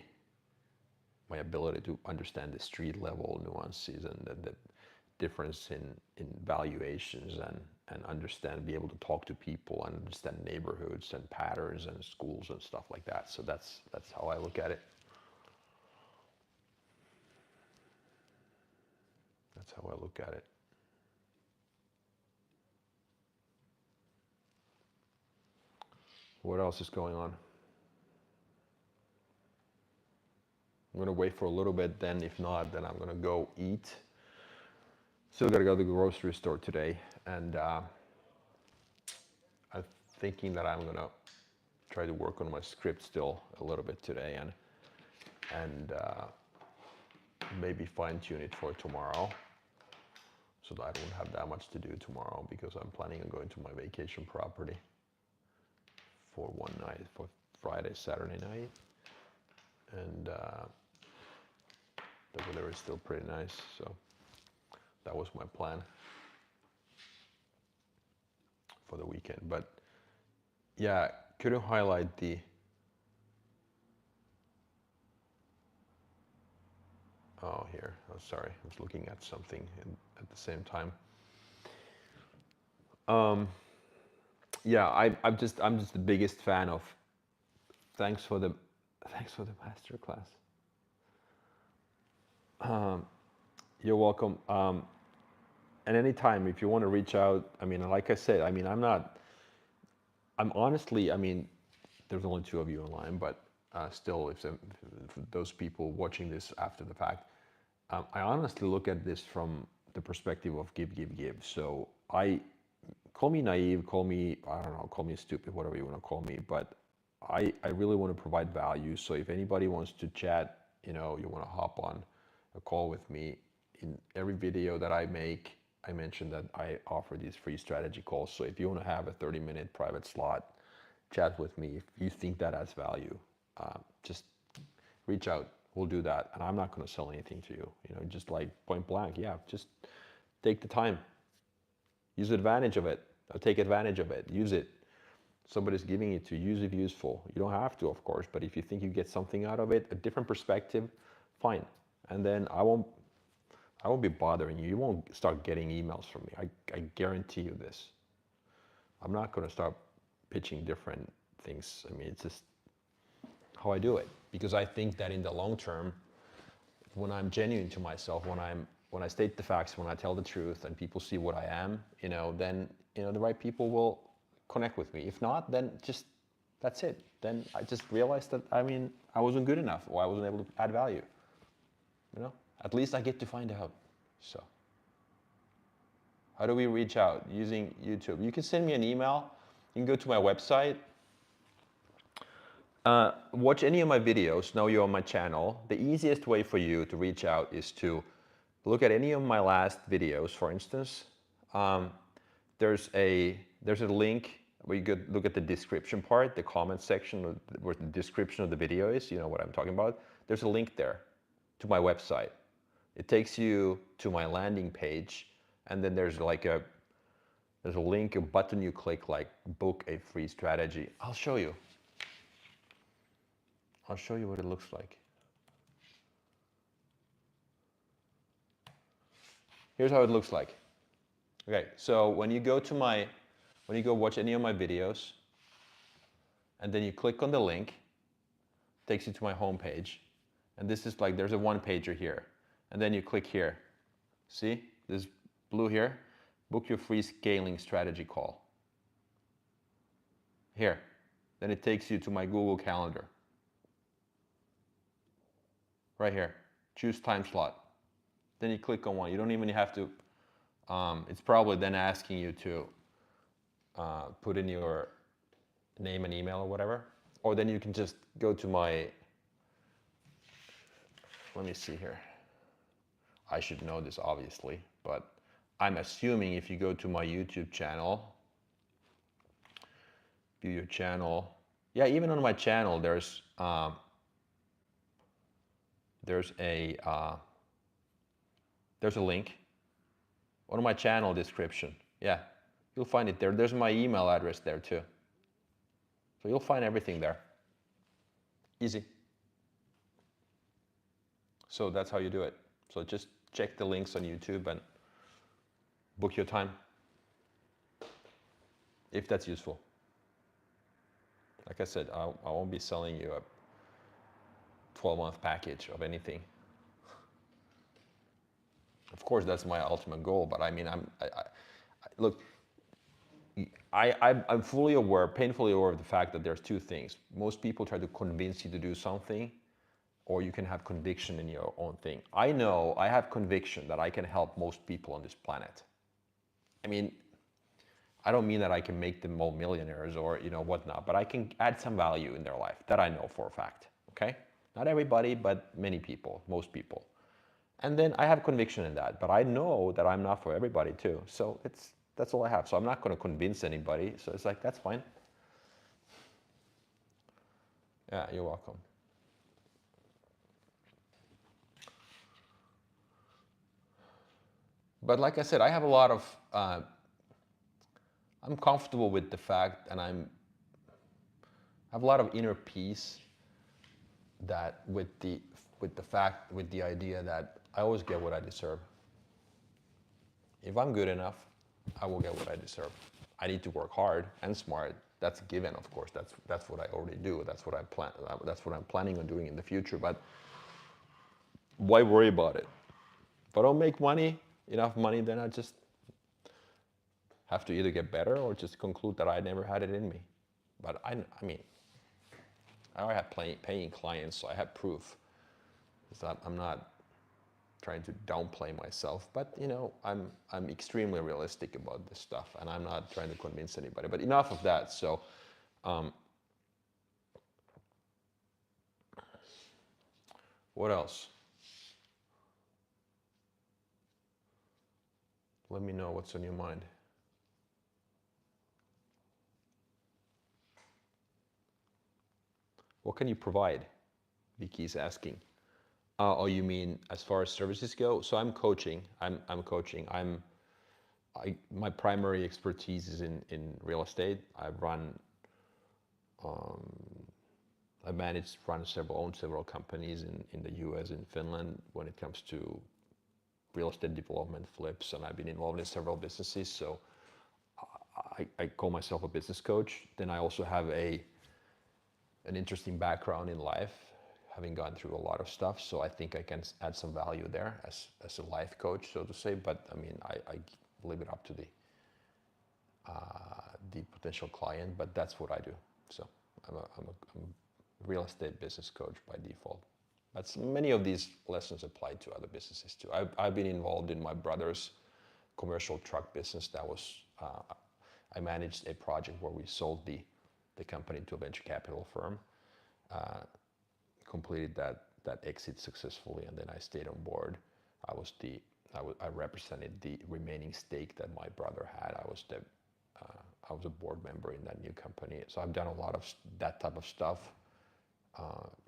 my ability to understand the street level nuances and the difference in valuations and understand, be able to talk to people and understand neighborhoods and patterns and schools and stuff like that. So that's how I look at it. That's how I look at it. What else is going on? I'm gonna wait for a little bit, then if not, then I'm gonna go eat. Still gotta go to the grocery store today, and I'm thinking that I'm gonna try to work on my script still a little bit today, and maybe fine tune it for tomorrow, so that I don't have that much to do tomorrow, because I'm planning on going to my vacation property for one night, for Friday, Saturday night, and the weather is still pretty nice, so that was my plan for the weekend. But yeah, could you highlight the here, oh sorry, I was looking at something at the same time. Yeah, I'm just the biggest fan of thanks for the master class. You're welcome. And anytime, if you want to reach out, I mean, like I said, I mean, I'm honestly, I mean, there's only 2 of you online, but still, if those people watching this after the fact, I honestly look at this from the perspective of give. So call me naive, call me, I don't know, call me stupid, whatever you want to call me, but I really want to provide value. So if anybody wants to chat, you know, you want to hop on a call with me, in every video that I make, I mentioned that I offer these free strategy calls. So if you want to have a 30-minute private slot, chat with me. If you think that adds value, just reach out. We'll do that. And I'm not going to sell anything to you. You know, just like point blank. Yeah, just take the time. Use advantage of it. Or take advantage of it. Use it. Somebody's giving it to you. Use it useful. You don't have to, of course, but if you think you get something out of it, a different perspective, fine. And then I won't be bothering you. You won't start getting emails from me. I guarantee you this. I'm not going to start pitching different things. I mean, it's just how I do it. Because I think that in the long term, when I'm genuine to myself, when I state the facts, when I tell the truth, and people see what I am, you know, then you know the right people will connect with me. If not, then just that's it. Then I just realized that I mean I wasn't good enough, or I wasn't able to add value. You know, at least I get to find out. So, how do we reach out? Using YouTube. You can send me an email. You can go to my website. Watch any of my videos. Now you're on my channel. The easiest way for you to reach out is to look at any of my last videos. For instance, there's a link where you could look at the description part, the comment section, where the description of the video is. You know what I'm talking about. There's a link there to my website. It takes you to my landing page, and then there's like a link, a button you click, like book a free strategy. I'll show you what it looks like. Here's how it looks like. Okay, so when you go watch any of my videos, and then you click on the link, it takes you to my home page. And this is like, there's a one-pager here. And then you click here. See, this blue here, book your free scaling strategy call. Here, then it takes you to my Google Calendar. Right here, choose time slot. Then you click on one. You don't even have to, it's probably then asking you to put in your name and email or whatever. Or then you can just go to my, let me see here. I should know this obviously, but I'm assuming if you go to my YouTube channel, view your channel. Yeah, even on my channel, there's a link on my channel description. Yeah, you'll find it there. There's my email address there too. So you'll find everything there. Easy. So that's how you do it. So just check the links on YouTube and book your time, if that's useful. Like I said, I won't be selling you a 12-month package of anything. Of course, that's my ultimate goal, but I mean, look, I'm fully aware, painfully aware of the fact that there's two things. Most people try to convince you to do something, or you can have conviction in your own thing. I know I have conviction that I can help most people on this planet. I mean, I don't mean that I can make them all millionaires or whatnot, but I can add some value in their life. That I know for a fact. Okay, not everybody, but many people, most people. And then I have conviction in that, but I know that I'm not for everybody too. So that's all I have. So I'm not going to convince anybody. So it's like, that's fine. Yeah, you're welcome. But like I said, I have a lot of, I'm comfortable with the fact, and I have a lot of inner peace that with the idea that I always get what I deserve. If I'm good enough, I will get what I deserve. I need to work hard and smart. That's a given, of course. That's what I already do. That's what I'm planning on doing in the future. But why worry about it? If I don't make enough money, then I just have to either get better or just conclude that I never had it in me. But I mean, I have paying clients, so I have proof. I'm not trying to downplay myself, but I'm extremely realistic about this stuff, and I'm not trying to convince anybody. But enough of that. So, what else? Let me know what's on your mind. What can you provide? Vicky's asking. Oh, you mean as far as services go? So I'm coaching. I'm coaching. My primary expertise is in real estate. I managed run several companies in the US, in Finland, when it comes to real estate development, flips, and I've been involved in several businesses. So I call myself a business coach. Then I also have an interesting background in life, having gone through a lot of stuff. So I think I can add some value there as a life coach, so to say. But I mean, I leave it up to the potential client. But that's what I do. So I'm a real estate business coach by default. But many of these lessons apply to other businesses too. I've been involved in my brother's commercial truck business. That was I managed a project where we sold the company to a venture capital firm. Completed that exit successfully, and then I stayed on board. I represented the remaining stake that my brother had. I was a board member in that new company. So I've done a lot of that type of stuff,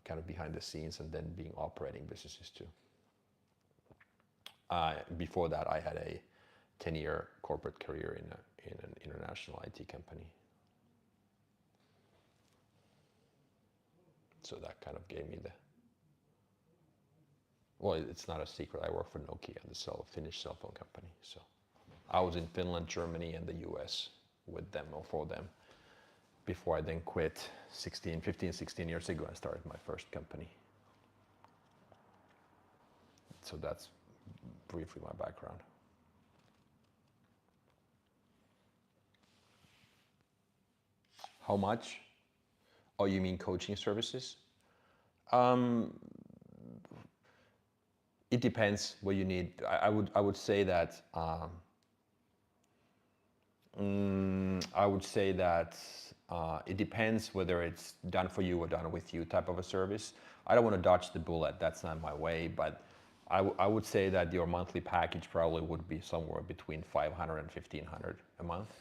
kind of behind the scenes, and then being operating businesses too. Before that, I had a 10-year corporate career in an international IT company. So that kind of gave me well, it's not a secret. I work for Nokia, the Finnish cell phone company. So I was in Finland, Germany, and the US with them or for them before I then quit 15, 16 years ago and started my first company. So that's briefly my background. How much? Oh, you mean coaching services? It depends what you need. I would say that it depends whether it's done for you or done with you type of a service. I don't want to dodge the bullet. That's not my way. But I would say that your monthly package probably would be somewhere between 500 and 1,500 a month.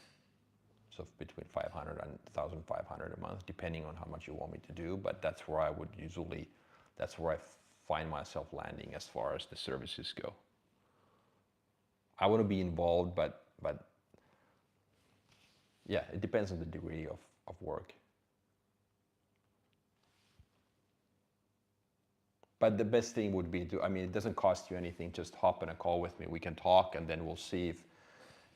So between 500 and 1,500 a month, depending on how much you want me to do. But that's where that's where I find myself landing as far as the services go. I want to be involved, but yeah, it depends on the degree of work. but the best thing would be to, I mean, it doesn't cost you anything. Just hop on a call with me. We can talk, and then we'll see if,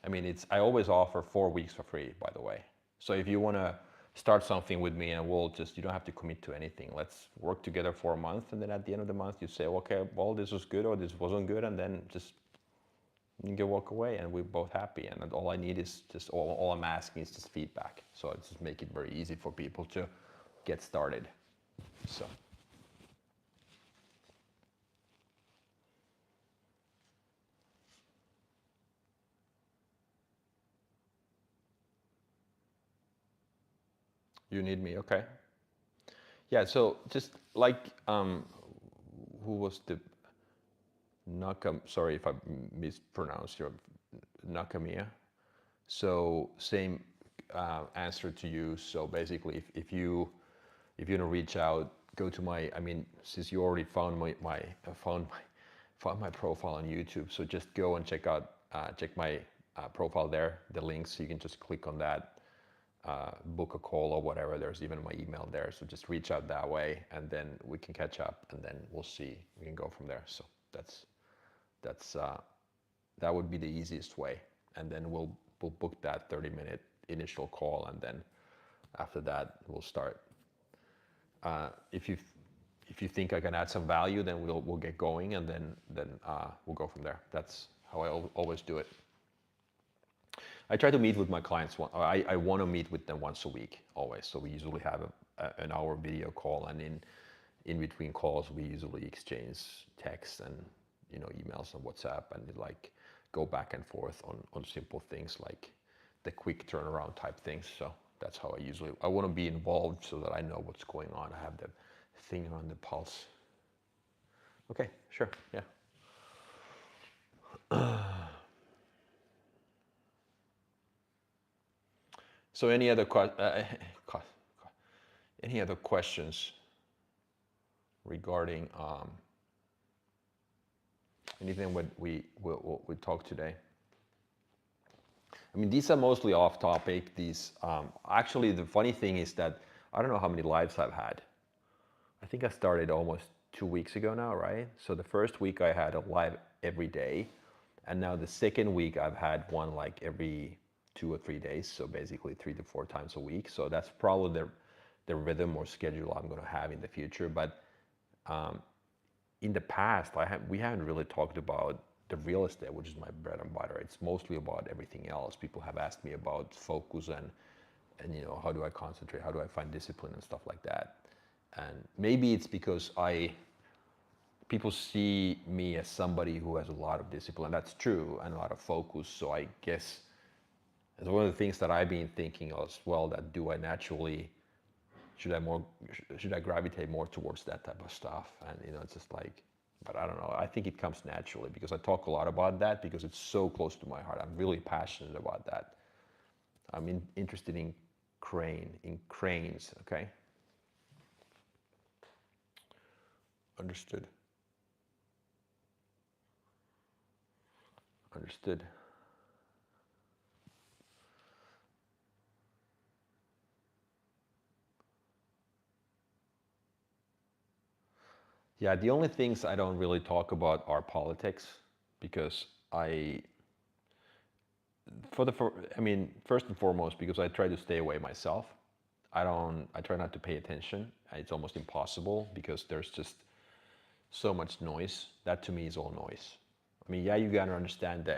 I mean, I always offer 4 weeks for free, by the way. So if you want to start something with me, and you don't have to commit to anything. Let's work together for a month, and then at the end of the month, you say, okay, well, this was good or this wasn't good, and then just you can walk away, and we're both happy. And all I need is just all I'm asking is just feedback. So I just make it very easy for people to get started. So. You need me, okay? Yeah. So just like who was the Nakam? Sorry if I mispronounced your Nakamiya. So same answer to you. So basically, if you want to reach out, go to my. I mean, since you already found found my profile on YouTube, so just go and check my profile there. The links, you can just click on that. Book a call or whatever. There's even my email there, so just reach out that way, and then we can catch up, and then we'll see. We can go from there. So that's that would be the easiest way, and then we'll book that 30-minute initial call, and then after that we'll start. If you think I can add some value, then we'll get going, and then we'll go from there. That's how I always do it. I try to meet with my clients. I want to meet with them once a week, always. So we usually have an hour video call, and in between calls, we usually exchange texts and emails and WhatsApp, and like go back and forth on simple things like the quick turnaround type things. So that's how I want to be involved so that I know what's going on. I have the finger on the pulse. Okay, sure, yeah. So any other any other questions regarding anything what we talked today? I mean, these are mostly off topic. These actually, the funny thing is that I don't know how many lives I've had. I think I started almost 2 weeks ago now, right? So the first week I had a live every day, and now the second week I've had one like every 2 or 3 days. So basically 3 to 4 times a week. So that's probably the rhythm or schedule I'm going to have in the future. But in the past, we haven't really talked about the real estate, which is my bread and butter. It's mostly about everything else. People have asked me about focus and how do I concentrate, how do I find discipline and stuff like that. And maybe it's because people see me as somebody who has a lot of discipline. That's true, and a lot of focus. So I guess it's one of the things that I've been thinking as well. That should I gravitate more towards that type of stuff? And it's just like, but I don't know. I think it comes naturally because I talk a lot about that because it's so close to my heart. I'm really passionate about that. I'm interested in cranes. Okay. Understood. Understood. Yeah, the only things I don't really talk about are politics because first and foremost, because I try to stay away myself. I try not to pay attention. It's almost impossible because there's just so much noise. That to me is all noise. I mean, yeah, you gotta understand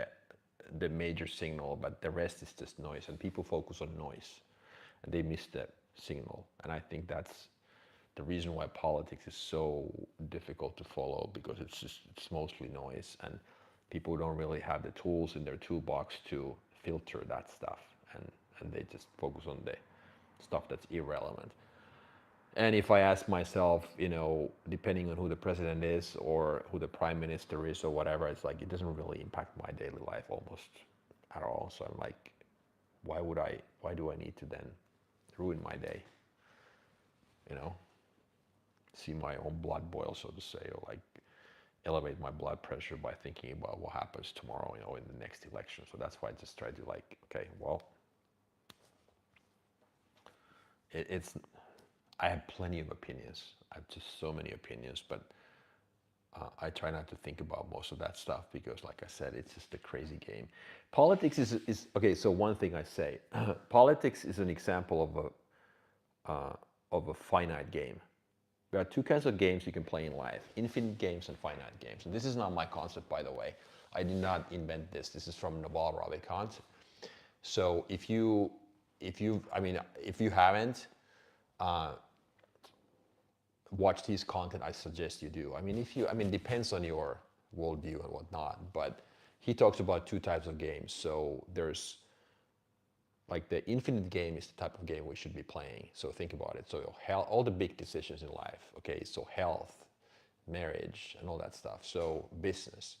the major signal, but the rest is just noise, and people focus on noise and they miss the signal. And I think that's the reason why politics is so difficult to follow, because it's mostly noise, and people don't really have the tools in their toolbox to filter that stuff, and they just focus on the stuff that's irrelevant. And if I ask myself, depending on who the president is or who the prime minister is or whatever, it's like it doesn't really impact my daily life almost at all. So I'm like, why do I need to then ruin my day? See my own blood boil, so to say, or like elevate my blood pressure by thinking about what happens tomorrow, in the next election. So that's why I just try to okay, well, it's I have plenty of opinions. I have just so many opinions, but I try not to think about most of that stuff because, like I said, it's just a crazy game. Politics is okay. So one thing I say, politics is an example of a finite game. There are two kinds of games you can play in life: infinite games and finite games. And this is not my concept, by the way. I did not invent this. This is from Naval Ravikant. So if you haven't watched his content, I suggest you do. Depends on your worldview and whatnot, but he talks about two types of games. So there's like the infinite game is the type of game we should be playing. So think about it. So all the big decisions in life. Okay, so health, marriage, and all that stuff. So business.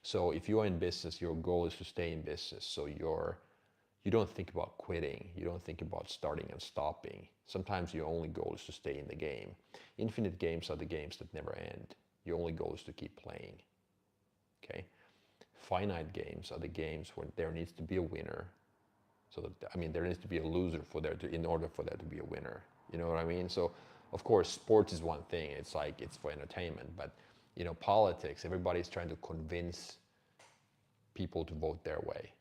So if you're in business, your goal is to stay in business. So you don't think about quitting. You don't think about starting and stopping. Sometimes your only goal is to stay in the game. Infinite games are the games that never end. Your only goal is to keep playing. Okay? Finite games are the games where there needs to be a winner. So there needs to be a loser in order for there to be a winner. You know what I mean? So of course, sports is one thing. It's for entertainment. But politics, everybody's trying to convince people to vote their way.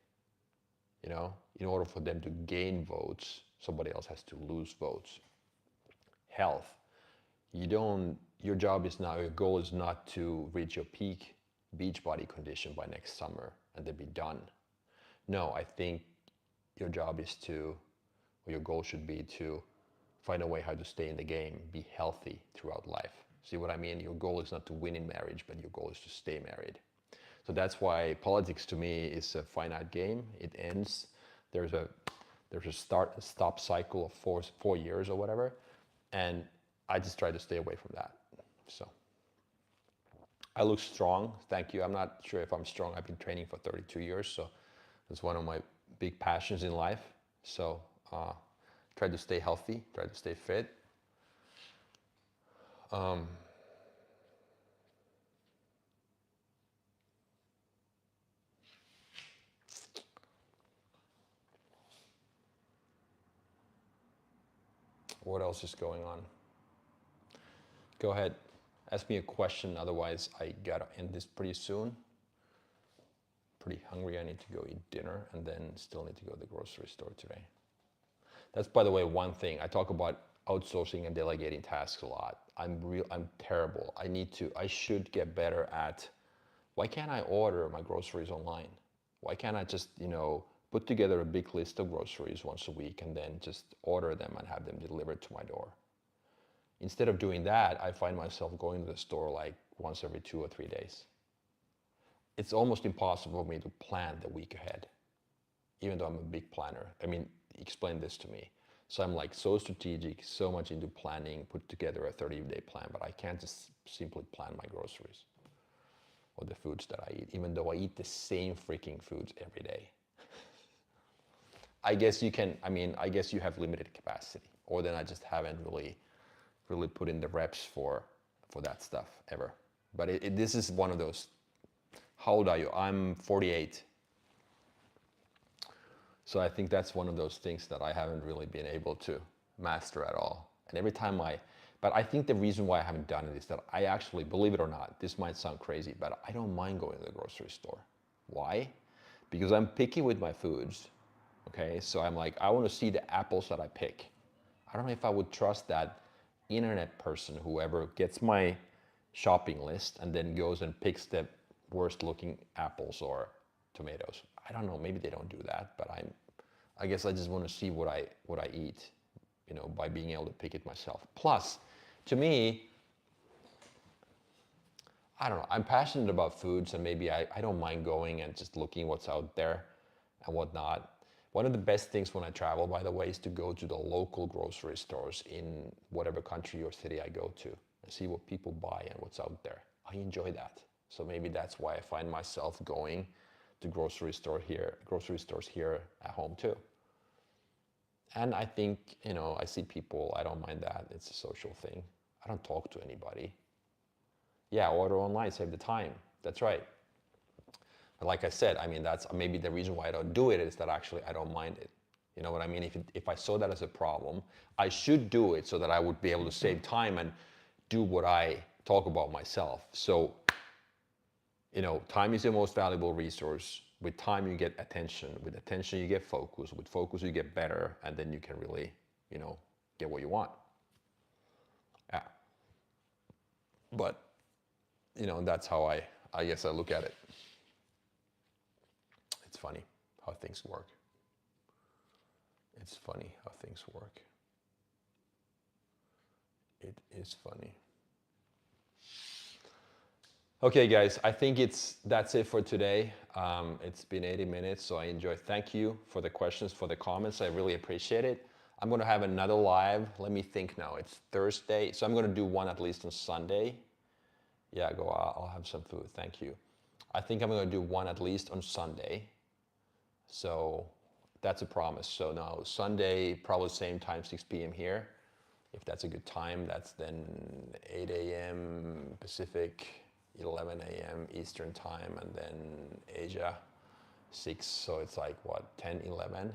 In order for them to gain votes, somebody else has to lose votes. Health, your goal is not to reach your peak beach body condition by next summer and then be done. No, I think your goal should be to find a way how to stay in the game, be healthy throughout life. See what I mean? Your goal is not to win in marriage, but your goal is to stay married. So that's why politics to me is a finite game. It ends. There's a stop cycle of 4 years or whatever, and I just try to stay away from that. So I look strong. Thank you. I'm not sure if I'm strong. I've been training for 32 years, so that's one of my big passions in life. So try to stay healthy. Try to stay fit. What else is going on? Go ahead, ask me a question. Otherwise, I gotta end this pretty soon. Pretty hungry. I need to go eat dinner and then still need to go to the grocery store today. That's, by the way, one thing. I talk about outsourcing and delegating tasks a lot. I'm terrible. I should get better at, why can't I order my groceries online? Why can't I just, put together a big list of groceries once a week and then just order them and have them delivered to my door? Instead of doing that, I find myself going to the store like once every 2 or 3 days. It's almost impossible for me to plan the week ahead, even though I'm a big planner. Explain this to me. So I'm like so strategic, so much into planning, put together a 30-day plan, but I can't just simply plan my groceries or the foods that I eat, even though I eat the same freaking foods every day. I guess you have limited capacity, or then I just haven't really put in the reps for that stuff ever. But this is one of those. How old are you? I'm 48. So I think that's one of those things that I haven't really been able to master at all. And every time but I think the reason why I haven't done it is that I actually, believe it or not, this might sound crazy, but I don't mind going to the grocery store. Why? Because I'm picky with my foods. Okay, so I'm like, I want to see the apples that I pick. I don't know if I would trust that internet person, whoever gets my shopping list and then goes and picks the worst looking apples or tomatoes. I don't know, maybe they don't do that, but I guess I just want to see what I eat, by being able to pick it myself. Plus, to me, I don't know, I'm passionate about foods, and maybe I don't mind going and just looking what's out there and whatnot. One of the best things when I travel, by the way, is to go to the local grocery stores in whatever country or city I go to and see what people buy and what's out there. I enjoy that. So maybe that's why I find myself going to grocery stores here at home too. And I think, I see people, I don't mind that. It's a social thing. I don't talk to anybody. Yeah, order online, save the time. That's right. But like I said, that's maybe the reason why I don't do it is that actually I don't mind it. You know what I mean? If I saw that as a problem, I should do it so that I would be able to save time and do what I talk about myself. So You know, time is the most valuable resource. With time, you get attention. With attention, you get focus. With focus, you get better, and then you can really, you know, get what you want. Yeah. But, you know, that's how I guess I look at it. It's funny how things work. It's funny how things work. It is funny. Okay, guys, I think that's it for today. It's been 80 minutes, so I enjoy. Thank you for the questions, for the comments. I really appreciate it. I'm going to have another live. Let me think now. It's Thursday, so I'm going to do one at least on Sunday. Yeah, I'll have some food. Thank you. I think I'm going to do one at least on Sunday. So that's a promise. So now Sunday, probably same time, 6 p.m. here. If that's a good time, that's then 8 a.m. Pacific, 11 a.m. Eastern time, and then Asia, 6. So it's like what, 10, 11?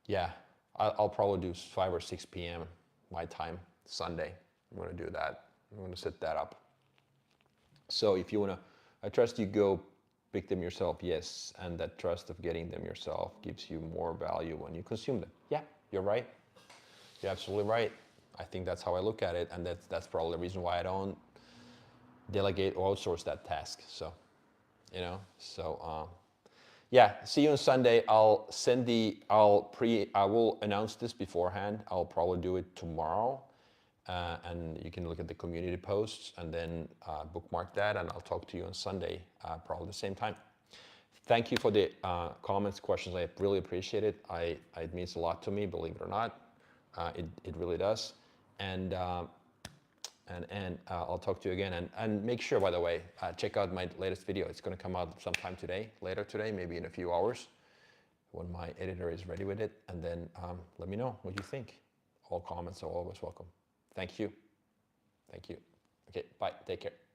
Yeah, I'll probably do 5 or 6 p.m. my time, Sunday. I'm going to do that. I'm going to set that up. So if you want to, I trust you go pick them yourself, yes, and that trust of getting them yourself gives you more value when you consume them. Yeah, you're right. You're absolutely right. I think that's how I look at it, and that's probably the reason why I don't delegate or outsource that task. So, you know, so yeah. See you on Sunday. I will announce this beforehand. I'll probably do it tomorrow, and you can look at the community posts and then bookmark that, and I'll talk to you on Sunday, probably the same time. Thank you for the comments, questions. I really appreciate it. It means a lot to me, believe it or not. It really does. And I'll talk to you again. And make sure, by the way, check out my latest video. It's going to come out sometime today, later today, maybe in a few hours, when my editor is ready with it. And then let me know what you think. All comments are always welcome. Thank you. Thank you. Okay, bye. Take care.